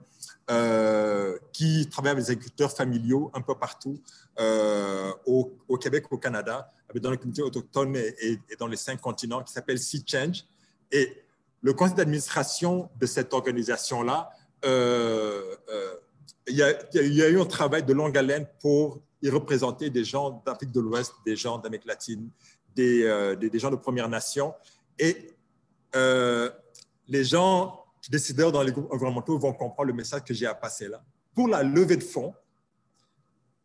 qui travaille avec des agriculteurs familiaux un peu partout au Québec, au Canada, dans les communautés autochtones et dans les 5 continents, qui s'appelle Sea Change. Et le conseil d'administration de cette organisation-là, il y a eu un travail de longue haleine pour y représenter des gens d'Afrique de l'Ouest, des gens d'Amérique latine, des gens de Premières Nations. Et les gens décideurs dans les groupes environnementaux vont comprendre le message que j'ai à passer là. Pour la levée de fonds,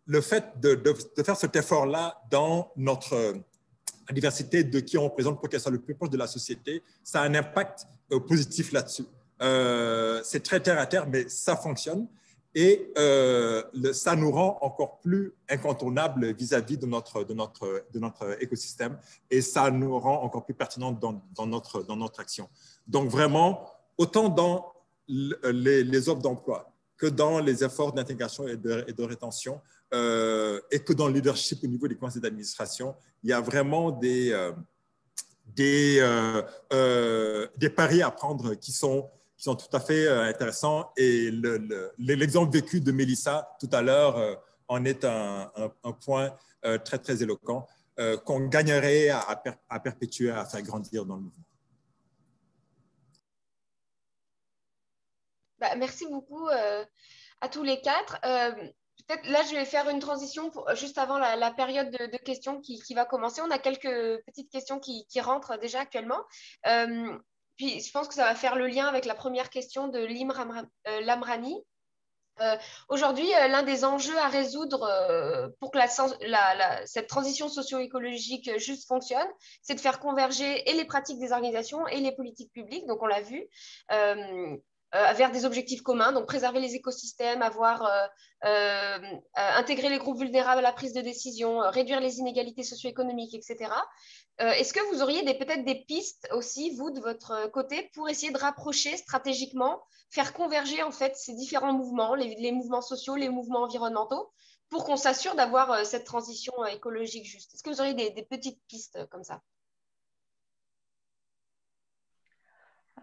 le fait de faire cet effort-là dans notre diversité de qui on représente pour qu'elle soit le plus proche de la société, ça a un impact positif là-dessus. C'est très terre à terre, mais ça fonctionne et ça nous rend encore plus incontournables vis-à-vis de notre écosystème et ça nous rend encore plus pertinents dans notre action. Donc vraiment, autant dans les offres d'emploi que dans les efforts d'intégration et de rétention et que dans le leadership au niveau des conseils d'administration, il y a vraiment des paris à prendre qui sont tout à fait intéressants. Et l'exemple vécu de Mélissa tout à l'heure en est un point très, très éloquent qu'on gagnerait à perpétuer, à faire grandir dans le mouvement. Merci beaucoup à tous les quatre. Peut-être là, je vais faire une transition juste avant la période de questions qui va commencer. On a quelques petites questions qui rentrent déjà actuellement. Puis, je pense que ça va faire le lien avec la première question de Lim Lamrani. Aujourd'hui, l'un des enjeux à résoudre pour que cette transition socio-écologique juste fonctionne, c'est de faire converger et les pratiques des organisations et les politiques publiques, donc on l'a vu, vers des objectifs communs, donc préserver les écosystèmes, intégrer les groupes vulnérables à la prise de décision, réduire les inégalités socio-économiques, etc. Est-ce que vous auriez peut-être des pistes aussi, vous, de votre côté, pour essayer de rapprocher stratégiquement, faire converger en fait ces différents mouvements, les mouvements sociaux, les mouvements environnementaux, pour qu'on s'assure d'avoir cette transition écologique juste? Est-ce que vous auriez des petites pistes comme ça?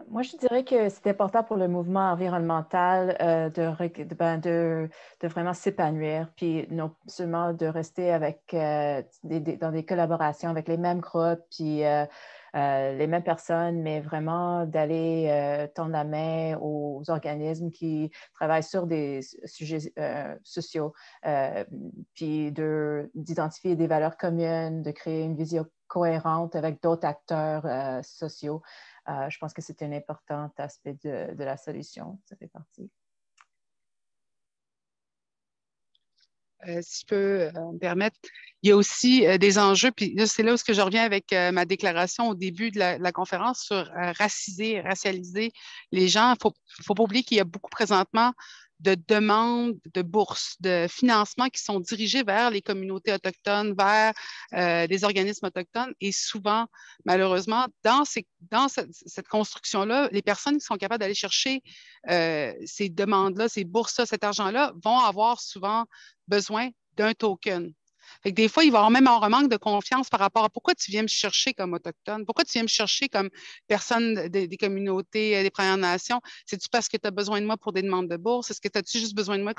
Moi, je dirais que c'est important pour le mouvement environnemental de vraiment s'épanouir, puis non seulement de rester avec, dans des collaborations avec les mêmes groupes, puis les mêmes personnes, mais vraiment d'aller tendre la main aux organismes qui travaillent sur des sujets sociaux, puis d'identifier des valeurs communes, de créer une vision cohérente avec d'autres acteurs sociaux. Je pense que c'est un important aspect de la solution. Ça fait partie. Si je peux me permettre, il y a aussi des enjeux, puis c'est là où je reviens avec ma déclaration au début de la conférence sur racialiser les gens. Faut pas oublier qu'il y a beaucoup présentement de demandes de bourses, de financement qui sont dirigés vers les communautés autochtones, vers des organismes autochtones. Et souvent, malheureusement, dans cette construction-là, les personnes qui sont capables d'aller chercher ces demandes-là, ces bourses-là, cet argent-là, vont avoir souvent besoin d'un token. Fait que des fois, il va y avoir même un manque de confiance par rapport à pourquoi tu viens me chercher comme autochtone, pourquoi tu viens me chercher comme personne des communautés, des Premières Nations. C'est-tu parce que tu as besoin de moi pour des demandes de bourse? Est-ce que tu as-tu juste besoin de moi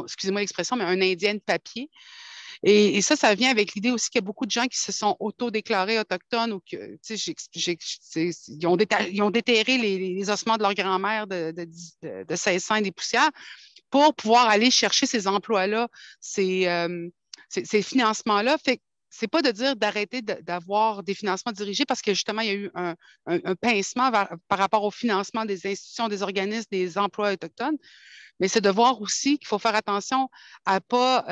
excusez-moi l'expression, mais un Indien de papier? Et ça vient avec l'idée aussi qu'il y a beaucoup de gens qui se sont auto-déclarés autochtones ou que, ils ont déterré les ossements de leur grand-mère de 1600 et des poussières pour pouvoir aller chercher ces emplois-là, ces financements-là. Fait que c'est pas de dire d'arrêter d'avoir des financements dirigés parce que justement, il y a eu un pincement par rapport au financement des institutions, des organismes, des emplois autochtones, mais c'est de voir aussi qu'il faut faire attention à pas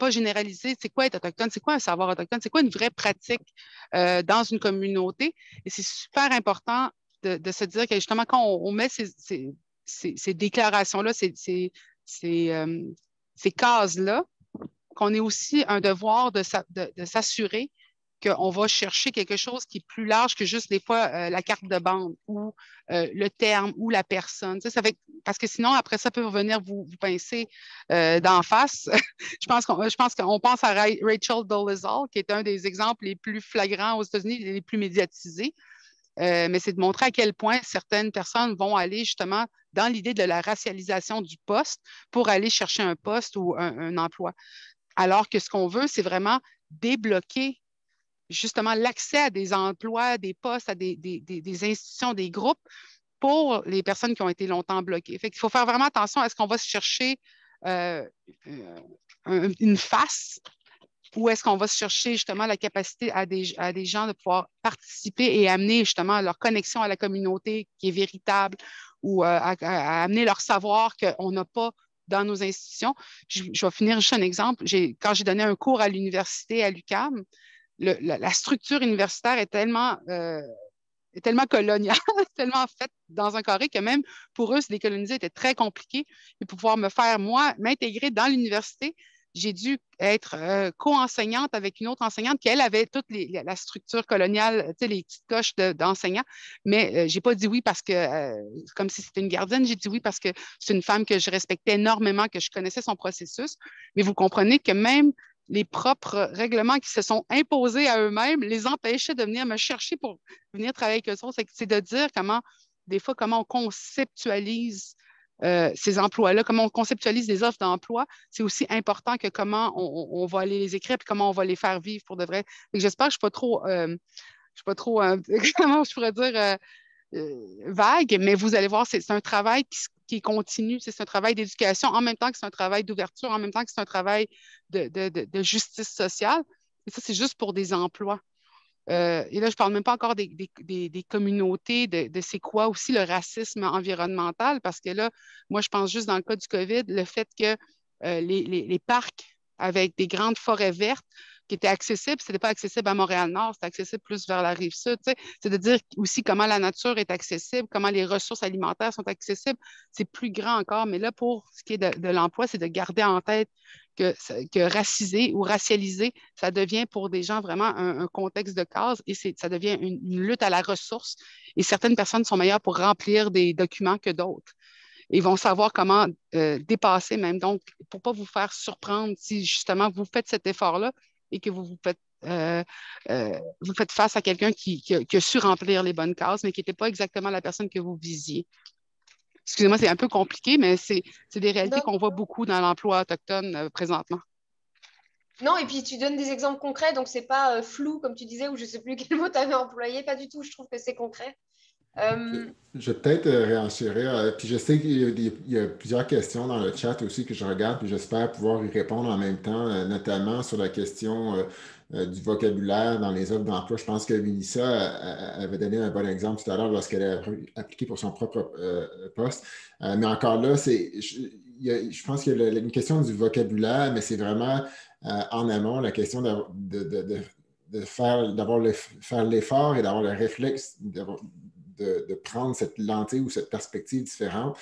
généraliser c'est quoi être autochtone, c'est quoi un savoir autochtone, c'est quoi une vraie pratique dans une communauté. Et c'est super important de se dire que justement, quand on met ces déclarations-là, ces cases-là, qu'on ait aussi un devoir de s'assurer qu'on va chercher quelque chose qui est plus large que juste des fois la carte de bande ou le terme ou la personne. Ça fait, parce que sinon, après ça peut revenir vous pincer d'en face. je pense qu'on pense à Rachel Dolezal, qui est un des exemples les plus flagrants aux États-Unis, les plus médiatisés. Mais c'est de montrer à quel point certaines personnes vont aller justement dans l'idée de la racialisation du poste pour aller chercher un poste ou un emploi. Alors que ce qu'on veut, c'est vraiment débloquer justement l'accès à des emplois, des postes, à des institutions, des groupes pour les personnes qui ont été longtemps bloquées. Fait qu'il faut faire vraiment attention à ce qu'on va se chercher une face ou est-ce qu'on va se chercher justement la capacité à des gens de pouvoir participer et amener justement leur connexion à la communauté qui est véritable ou à amener leur savoir qu'on n'a pas dans nos institutions. Je vais finir juste un exemple. Quand j'ai donné un cours à l'université à l'UQAM, la structure universitaire est tellement coloniale, tellement faite dans un carré que même pour eux, se décoloniser était très compliqué. Et pour pouvoir m'intégrer dans l'université, j'ai dû être co-enseignante avec une autre enseignante qui, elle, avait toute la structure coloniale, les petites coches d'enseignants. Mais je n'ai pas dit oui parce que, comme si c'était une gardienne, j'ai dit oui parce que c'est une femme que je respectais énormément, que je connaissais son processus. Mais vous comprenez que même les propres règlements qui se sont imposés à eux-mêmes les empêchaient de venir me chercher pour venir travailler avec eux autres. C'est de dire des fois, comment on conceptualise ces emplois-là, comment on conceptualise des offres d'emploi, c'est aussi important que comment on va aller les écrire et comment on va les faire vivre pour de vrai. J'espère que je ne suis pas trop comment je pourrais dire, vague, mais vous allez voir, c'est un travail qui continue, c'est un travail d'éducation en même temps que c'est un travail d'ouverture, en même temps que c'est un travail de justice sociale. Et ça, c'est juste pour des emplois. et là, je ne parle même pas encore des communautés, de c'est quoi aussi le racisme environnemental, parce que là, moi, je pense juste dans le cas du COVID, le fait que les parcs avec des grandes forêts vertes qui étaient accessibles, ce n'était pas accessible à Montréal-Nord, c'était accessible plus vers la rive sud. Tu sais. C'est de dire aussi comment la nature est accessible, comment les ressources alimentaires sont accessibles. C'est plus grand encore, mais là, pour ce qui est de l'emploi, c'est de garder en tête que raciser ou racialiser, ça devient pour des gens vraiment un contexte de case et ça devient une lutte à la ressource. Et certaines personnes sont meilleures pour remplir des documents que d'autres. Ils vont savoir comment dépasser même. Donc, pour ne pas vous faire surprendre si justement vous faites cet effort-là et que vous faites face à quelqu'un qui a su remplir les bonnes cases, mais qui n'était pas exactement la personne que vous visiez. Excusez-moi, c'est un peu compliqué, mais c'est des réalités qu'on voit beaucoup dans l'emploi autochtone présentement. Non, et puis tu donnes des exemples concrets, donc c'est pas flou, comme tu disais, ou je ne sais plus quel mot tu avais employé, pas du tout, je trouve que c'est concret. Je vais peut-être réenchérir. Puis je sais qu'il y a plusieurs questions dans le chat aussi que je regarde, puis j'espère pouvoir y répondre en même temps, notamment sur la question du vocabulaire dans les offres d'emploi. Je pense que Mélissa avait donné un bon exemple tout à l'heure lorsqu'elle a appliqué pour son propre poste. Mais encore là, je pense qu'il y a une question du vocabulaire, mais c'est vraiment en amont la question de faire l'effort et d'avoir le réflexe de prendre cette lentille ou cette perspective différente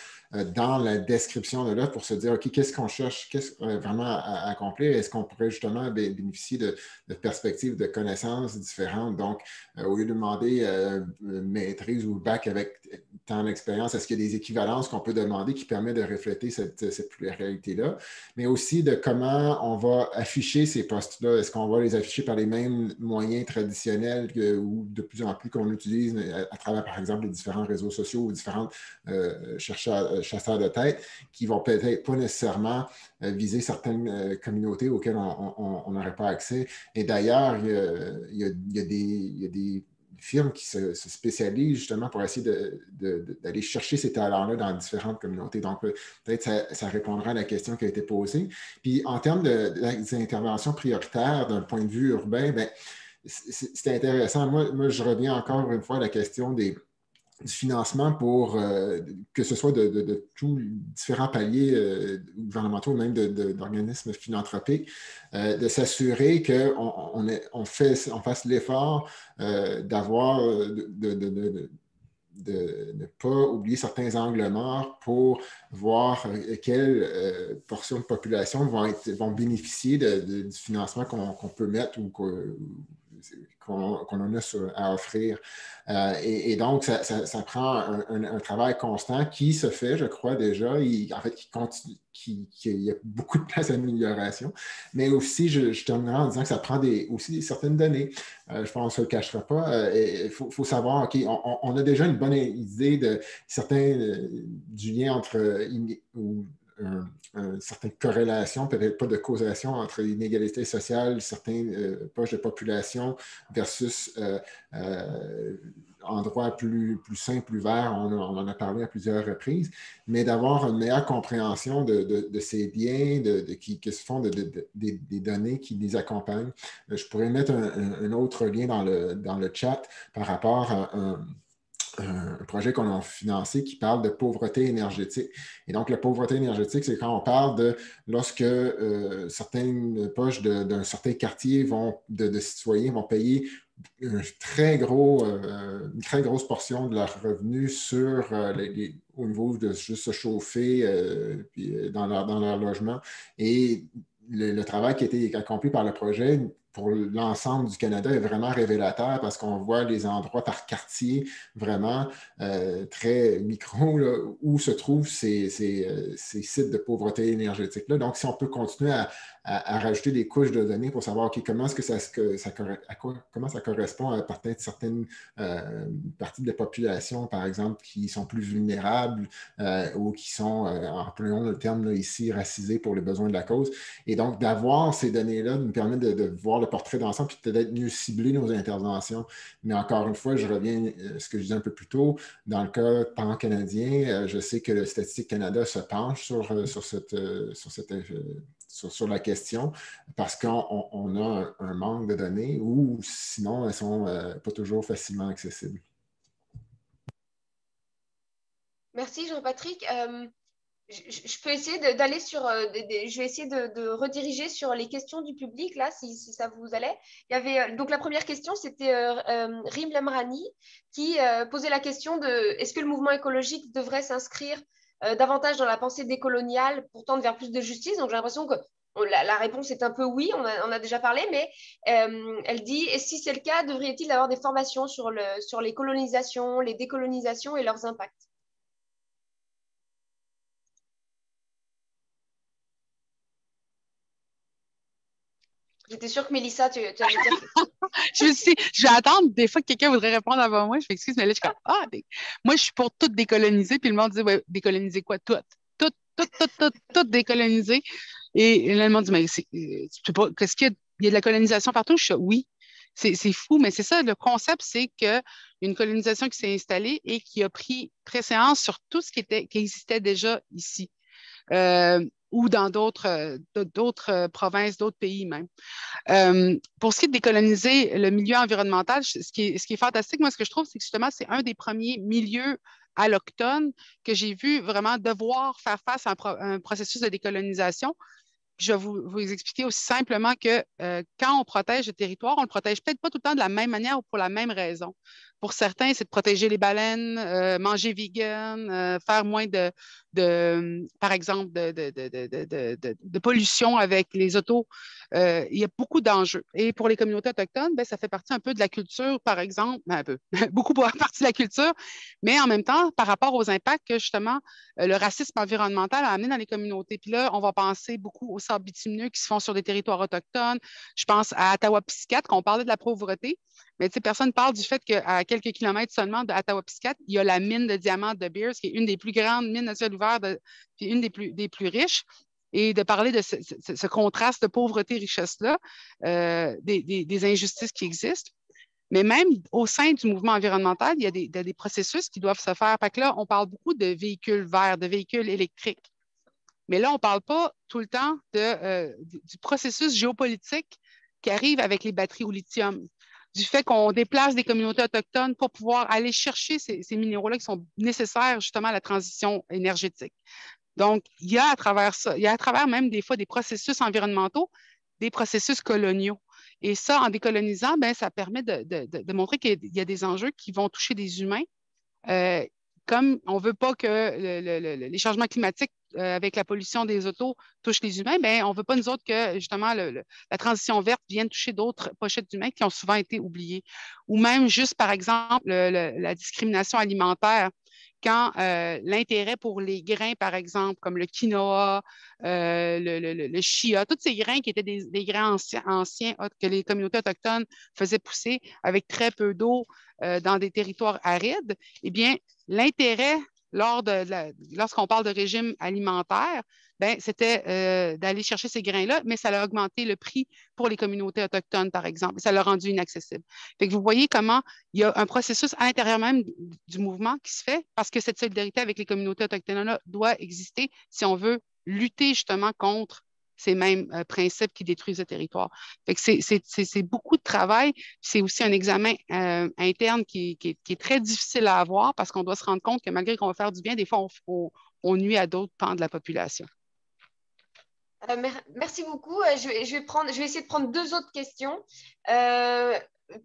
dans la description de l'offre pour se dire, OK, qu'est-ce qu'on cherche, qu'est-ce vraiment à accomplir? Est-ce qu'on pourrait justement bénéficier de perspectives, de connaissances différentes? Donc, au lieu de demander maîtrise ou bac avec tant d'expérience, est-ce qu'il y a des équivalences qu'on peut demander qui permettent de refléter cette pluralité-là? Mais aussi de comment on va afficher ces postes-là. Est-ce qu'on va les afficher par les mêmes moyens traditionnels ou de plus en plus qu'on utilise à travers, par exemple, les différents réseaux sociaux ou différents chasseurs de tête qui vont peut-être pas nécessairement viser certaines communautés auxquelles on n'aurait pas accès. Et d'ailleurs, il y a des firmes qui se spécialisent justement pour essayer d'aller chercher ces talents-là dans différentes communautés. Donc, peut-être ça répondra à la question qui a été posée. Puis, en termes des interventions prioritaires d'un point de vue urbain, bien, c'est intéressant. Moi, je reviens encore une fois à la question du financement pour que ce soit de tous différents paliers gouvernementaux, même d'organismes philanthropiques, de s'assurer qu'on fasse l'effort d'avoir, de ne pas oublier certains angles morts pour voir quelles portions de population vont bénéficier du financement qu'on peut mettre ou qu'on en a à offrir. Et donc, ça prend un travail constant qui se fait, je crois déjà, en fait, qui continue, il y a beaucoup de place à l'amélioration, mais aussi, je terminerai en disant que ça prend aussi certaines données. Je pense qu'on ne se le cachera pas. Il faut savoir, OK, on a déjà une bonne idée de du lien entre certaines corrélations, peut-être pas de causation entre l'inégalité sociale, certains poches de population versus endroits plus sains, plus verts, on en a parlé à plusieurs reprises, mais d'avoir une meilleure compréhension de ces liens qui se font des données qui les accompagnent. Je pourrais mettre un autre lien dans le chat par rapport à un projet qu'on a financé qui parle de pauvreté énergétique. Et donc, la pauvreté énergétique, c'est quand on parle de lorsque certaines poches d'un certain quartier de citoyens vont payer une très grosse portion de leurs revenus au niveau de juste se chauffer dans leur logement. Et le travail qui a été accompli par le projet pour l'ensemble du Canada est vraiment révélateur parce qu'on voit les endroits par quartier vraiment très micro là, où se trouvent ces sites de pauvreté énergétique-là. Donc, si on peut continuer à rajouter des couches de données pour savoir comment est-ce que comment ça correspond à certaines parties de la population, par exemple, qui sont plus vulnérables ou qui sont, employons le terme là, ici, racisés pour les besoins de la cause. Et donc, d'avoir ces données-là nous permet de voir le portrait d'ensemble et peut-être mieux cibler nos interventions. Mais encore une fois, je reviens à ce que je disais un peu plus tôt. Dans le cas pan-canadien, je sais que le Statistique Canada se penche sur sur la question parce qu'on a un manque de données ou sinon elles ne sont pas toujours facilement accessibles. Merci Jean-Patrick. Je peux essayer d'aller sur, je vais essayer de rediriger sur les questions du public, là, si ça vous allait. Il y avait, donc la première question, c'était Rim Lamrani qui posait la question de est-ce que le mouvement écologique devrait s'inscrire davantage dans la pensée décoloniale pour tendre vers plus de justice? Donc j'ai l'impression que la réponse est un peu oui, on a déjà parlé, mais elle dit, et si c'est le cas, devrait-il avoir des formations sur les colonisations, les décolonisations et leurs impacts? J'étais sûre que Mélissa, tu allais dire. Je me suis dit, je vais attendre des fois que quelqu'un voudrait répondre avant moi. Je m'excuse, mais là, je suis comme, moi, je suis pour tout décoloniser. Puis le monde dit, ouais, décoloniser quoi? Tout décoloniser. Et là, le monde dit, mais tu peux pas, qu'est-ce qu'il y a? Il y a de la colonisation partout? Je suis, oui, c'est fou, mais c'est ça, le concept, c'est qu'il y a une colonisation qui s'est installée et qui a pris préséance sur tout ce qui existait déjà ici. Ou dans d'autres provinces, d'autres pays même. Pour ce qui est de décoloniser le milieu environnemental, ce qui est fantastique, moi, ce que je trouve, c'est que justement, c'est un des premiers milieux allochtones que j'ai vu vraiment devoir faire face à un processus de décolonisation. Puis je vais vous expliquer aussi simplement que quand on protège le territoire, on ne le protège peut-être pas tout le temps de la même manière ou pour la même raison. Pour certains, c'est de protéger les baleines, manger vegan, faire moins par exemple, de pollution avec les autos. Il y a beaucoup d'enjeux. Et pour les communautés autochtones, ben, ça fait partie un peu de la culture, par exemple, un peu, beaucoup partie de la culture, mais en même temps, par rapport aux impacts que justement le racisme environnemental a amené dans les communautés. Puis là, on va penser beaucoup aux sables bitumineux qui se font sur des territoires autochtones. Je pense à Attawapiskat, quand on parlait de la pauvreté. Mais personne ne parle du fait qu'à quelques kilomètres seulement d'Attawapiskat, il y a la mine de diamants de Beers, qui est une des plus grandes mines à ciel ouvert, puis une des plus riches. Et de parler de ce contraste de pauvreté-richesse-là, des injustices qui existent. Mais même au sein du mouvement environnemental, il y a des processus qui doivent se faire. Fait que là, on parle beaucoup de véhicules verts, de véhicules électriques. Mais là, on ne parle pas tout le temps du processus géopolitique qui arrive avec les batteries au lithium, du fait qu'on déplace des communautés autochtones pour pouvoir aller chercher ces minéraux-là qui sont nécessaires justement à la transition énergétique. Donc, il y a à travers ça, il y a à travers même des fois des processus environnementaux, des processus coloniaux. Et ça, en décolonisant, ben, ça permet de montrer qu'il y a des enjeux qui vont toucher des humains. Comme on ne veut pas que les changements climatiques avec la pollution des autos touchent les humains, ben, on ne veut pas nous autres que justement la transition verte vienne toucher d'autres pochettes d'humains qui ont souvent été oubliées. Ou même juste, par exemple, la discrimination alimentaire. Quand l'intérêt pour les grains, par exemple, comme le quinoa, le chia, tous ces grains qui étaient des grains anciens que les communautés autochtones faisaient pousser avec très peu d'eau dans des territoires arides, eh bien, l'intérêt lorsqu'on parle de régime alimentaire, ben, c'était d'aller chercher ces grains-là, mais ça a augmenté le prix pour les communautés autochtones, par exemple. Ça l'a rendu inaccessible. Fait que vous voyez comment il y a un processus à l'intérieur même du mouvement qui se fait parce que cette solidarité avec les communautés autochtones-là doit exister si on veut lutter justement contre ces mêmes principes qui détruisent le territoire. Fait que c'est beaucoup de travail. C'est aussi un examen interne qui est très difficile à avoir parce qu'on doit se rendre compte que malgré qu'on va faire du bien, des fois, on nuit à d'autres pans de la population. Merci beaucoup. Je vais essayer de prendre deux autres questions.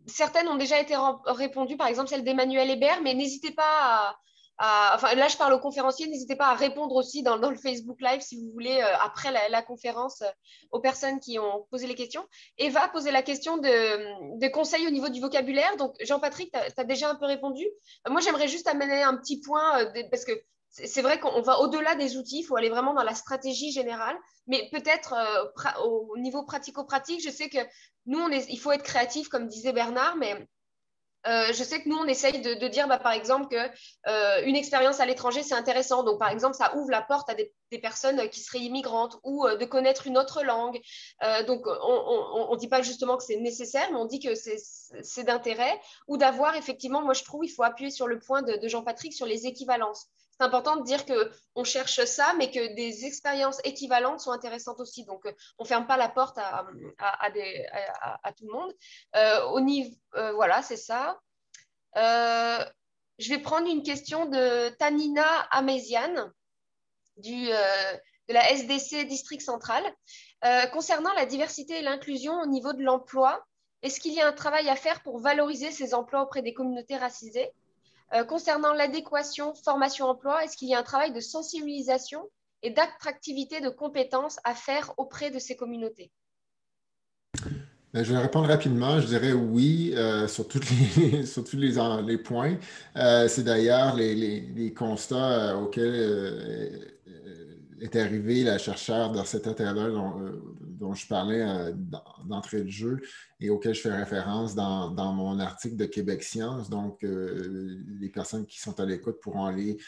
Certaines ont déjà été répondues, par exemple celle d'Emmanuel Hébert, mais n'hésitez pas enfin, là, je parle aux conférenciers, n'hésitez pas à répondre aussi dans le Facebook Live si vous voulez, après la conférence, aux personnes qui ont posé les questions. Eva a posé la question de conseils au niveau du vocabulaire. Donc, Jean-Patrick, tu as déjà un peu répondu. Moi, j'aimerais juste amener un petit point, parce que c'est vrai qu'on va au-delà des outils, il faut aller vraiment dans la stratégie générale, mais peut-être au niveau pratico-pratique, je sais que nous, il faut être créatif, comme disait Bernard, mais je sais que nous, on essaye de dire, par exemple, qu'une expérience à l'étranger, c'est intéressant. Donc, par exemple, ça ouvre la porte à des personnes qui seraient immigrantes ou de connaître une autre langue. Donc, on ne dit pas justement que c'est nécessaire, mais on dit que c'est d'intérêt. Ou d'avoir, effectivement, moi, je trouve, il faut appuyer sur le point de Jean-Patrick sur les équivalences. c'est important de dire qu'on cherche ça, mais que des expériences équivalentes sont intéressantes aussi. Donc, on ne ferme pas la porte à tout le monde. Voilà, c'est ça. Je vais prendre une question de Tanina Améziane de la SDC District Central. Concernant la diversité et l'inclusion au niveau de l'emploi, est-ce qu'il y a un travail à faire pour valoriser ces emplois auprès des communautés racisées? Concernant l'adéquation formation-emploi, est-ce qu'il y a un travail de sensibilisation et d'attractivité de compétences à faire auprès de ces communautés? Je vais répondre rapidement. Je dirais oui sur tous les points. C'est d'ailleurs les constats auxquels est arrivée la chercheure Dorcetta Taylor dont je parlais d'entrée de jeu et auquel je fais référence dans mon article de Québec Science. Donc, les personnes qui sont à l'écoute pourront aller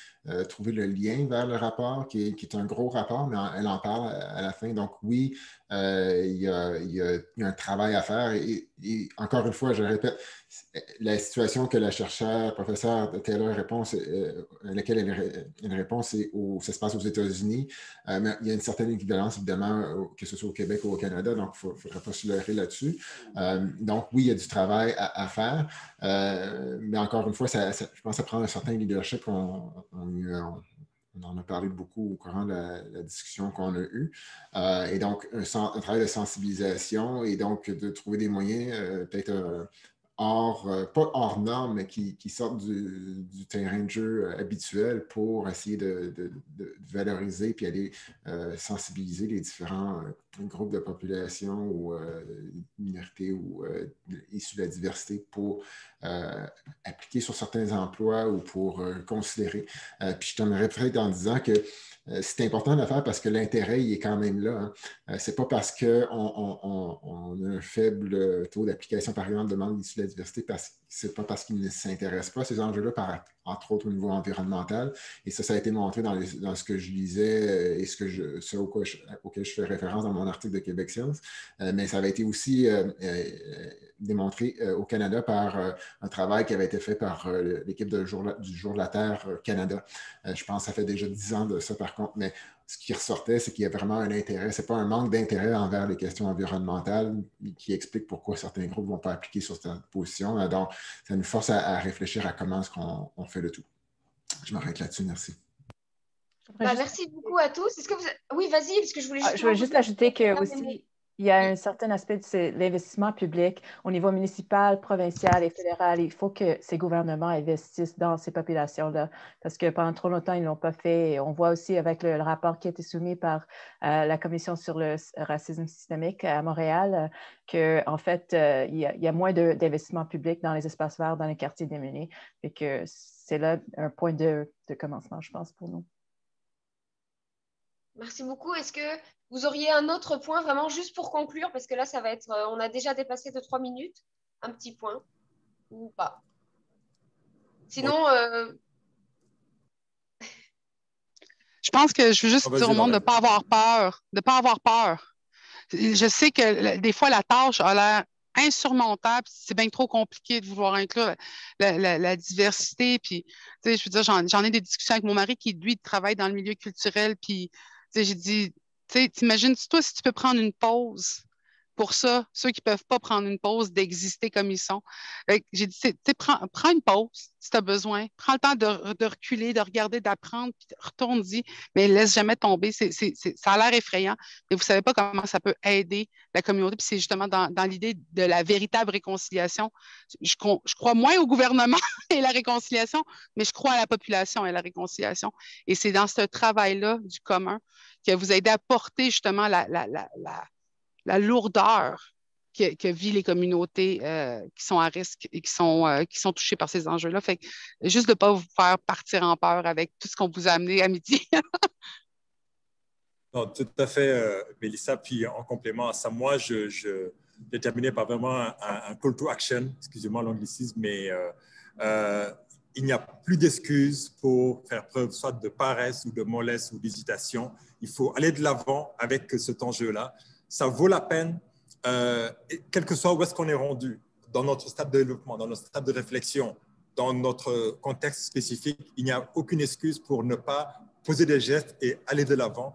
trouver le lien vers le rapport, qui est un gros rapport, mais elle en parle à la fin. Donc, oui, il y a un travail à faire. Et encore une fois, je répète, la situation que la chercheure, professeure Taylor répond, laquelle elle répond, ça se passe aux États-Unis. Mais il y a une certaine équivalence, évidemment, que ce soit au Québec ou au Canada, donc il ne faudra pas se leurrer là-dessus. Donc, oui, il y a du travail à faire. Mais encore une fois, je pense que ça prend un certain leadership. On en a parlé beaucoup au courant de la discussion qu'on a eue. Et donc, un travail de sensibilisation et donc de trouver des moyens peut-être pas hors norme, mais qui sortent du terrain de jeu habituel pour essayer de valoriser puis aller sensibiliser les différents groupes de population ou minorités ou issus de la diversité pour appliquer sur certains emplois ou pour considérer. Puis je terminerai peut-être en disant que c'est important de le faire parce que l'intérêt, il est quand même là. Hein. C'est pas parce qu'on a un faible taux d'application, par exemple, de membres issus de la diversité, c'est pas parce qu'ils ne s'intéressent pas à ces enjeux-là, entre autres au niveau environnemental. Et ça a été montré dans ce que je lisais et ce auquel je fais référence dans mon article de Québec Science. Mais ça avait été aussi démontré au Canada par un travail qui avait été fait par l'équipe du Jour de la Terre Canada. Je pense que ça fait déjà 10 ans de ça, par contre, mais ce qui ressortait, c'est qu'il y a vraiment un intérêt. Ce n'est pas un manque d'intérêt envers les questions environnementales qui explique pourquoi certains groupes ne vont pas appliquer sur cette position. Donc, ça nous force à réfléchir à comment est-ce qu'on fait le tout. Je m'arrête là-dessus. Merci. Merci beaucoup à tous. Oui, vas-y, parce que je voulais juste ajouter que aussi, il y a un certain aspect de l'investissement public au niveau municipal, provincial et fédéral. Il faut que ces gouvernements investissent dans ces populations-là parce que pendant trop longtemps, ils ne l'ont pas fait. Et on voit aussi avec le rapport qui a été soumis par la Commission sur le racisme systémique à Montréal qu'en fait, il y a moins d'investissement public dans les espaces verts, dans les quartiers démunis. Et que c'est là un point de commencement, je pense, pour nous. Merci beaucoup. Est-ce que vous auriez un autre point, vraiment juste pour conclure, parce que là, ça va être, on a déjà dépassé de 3 minutes, un petit point, ou pas? Sinon... Je pense que je veux juste dire au monde de ne pas avoir peur, de ne pas avoir peur. Je sais que des fois, la tâche a l'air insurmontable, c'est bien trop compliqué de vouloir inclure la diversité. Puis, je veux dire, j'en ai des discussions avec mon mari qui, lui, travaille dans le milieu culturel. Puis, j'ai dit, t'imagines-toi si tu peux prendre une pause pour ça, ceux qui ne peuvent pas prendre une pause, d'exister comme ils sont. J'ai dit, prends une pause si tu as besoin. Prends le temps de reculer, de regarder, d'apprendre, puis retourne-y, mais laisse jamais tomber. Ça a l'air effrayant, mais vous ne savez pas comment ça peut aider la communauté. Puis c'est justement dans l'idée de la véritable réconciliation. Je crois moins au gouvernement et la réconciliation, mais je crois à la population et la réconciliation. Et c'est dans ce travail-là du commun que vous aidez à porter justement la lourdeur que vivent les communautés qui sont à risque et qui sont touchées par ces enjeux-là. Fait que juste de ne pas vous faire partir en peur avec tout ce qu'on vous a amené à midi. Non, tout à fait, Mélissa. Puis en complément à ça, moi, je vais terminer par vraiment un call to action, excusez-moi l'anglicisme, mais il n'y a plus d'excuses pour faire preuve soit de paresse ou de mollesse ou d'hésitation. Il faut aller de l'avant avec cet enjeu-là. Ça vaut la peine, quel que soit où est-ce qu'on est rendu, dans notre stade de développement, dans notre stade de réflexion, dans notre contexte spécifique, il n'y a aucune excuse pour ne pas poser des gestes et aller de l'avant.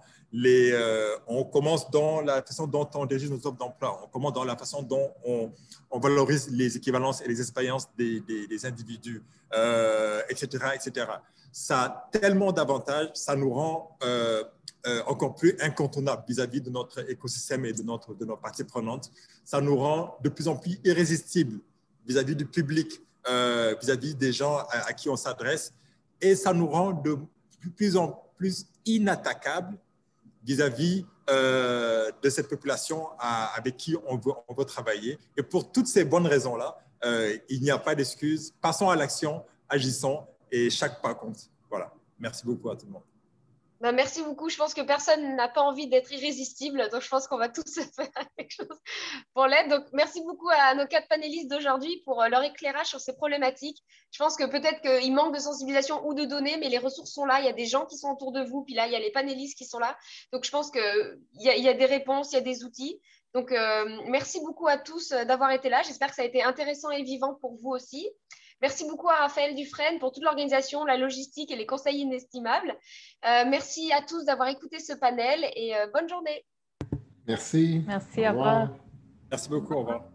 On commence dans la façon dont on déjuge nos offres d'emploi, on commence dans la façon dont on valorise les équivalences et les expériences des individus, etc., etc. Ça a tellement d'avantages, ça nous rend encore plus incontournables vis-à-vis de notre écosystème et de nos parties prenantes. Ça nous rend de plus en plus irrésistibles vis-à-vis du public, vis-à-vis des gens à qui on s'adresse, et ça nous rend de plus en plus inattaquables vis-à-vis de cette population avec qui on veut travailler. Et pour toutes ces bonnes raisons-là, il n'y a pas d'excuse. Passons à l'action, agissons, et chaque pas compte. Voilà. Merci beaucoup à tout le monde. Ben, merci beaucoup. Je pense que personne n'a pas envie d'être irrésistible, donc je pense qu'on va tous faire quelque chose pour l'aide. Donc, merci beaucoup à nos 4 panélistes d'aujourd'hui pour leur éclairage sur ces problématiques. Je pense que peut-être qu'il manque de sensibilisation ou de données, mais les ressources sont là. Il y a des gens qui sont autour de vous, puis là, il y a les panélistes qui sont là. Donc, je pense qu'il y a des réponses, il y a des outils. Donc, merci beaucoup à tous d'avoir été là. J'espère que ça a été intéressant et vivant pour vous aussi. Merci beaucoup à Raphaël Dufresne pour toute l'organisation, la logistique et les conseils inestimables. Merci à tous d'avoir écouté ce panel et bonne journée. Merci. Merci, au revoir. Merci beaucoup, au revoir.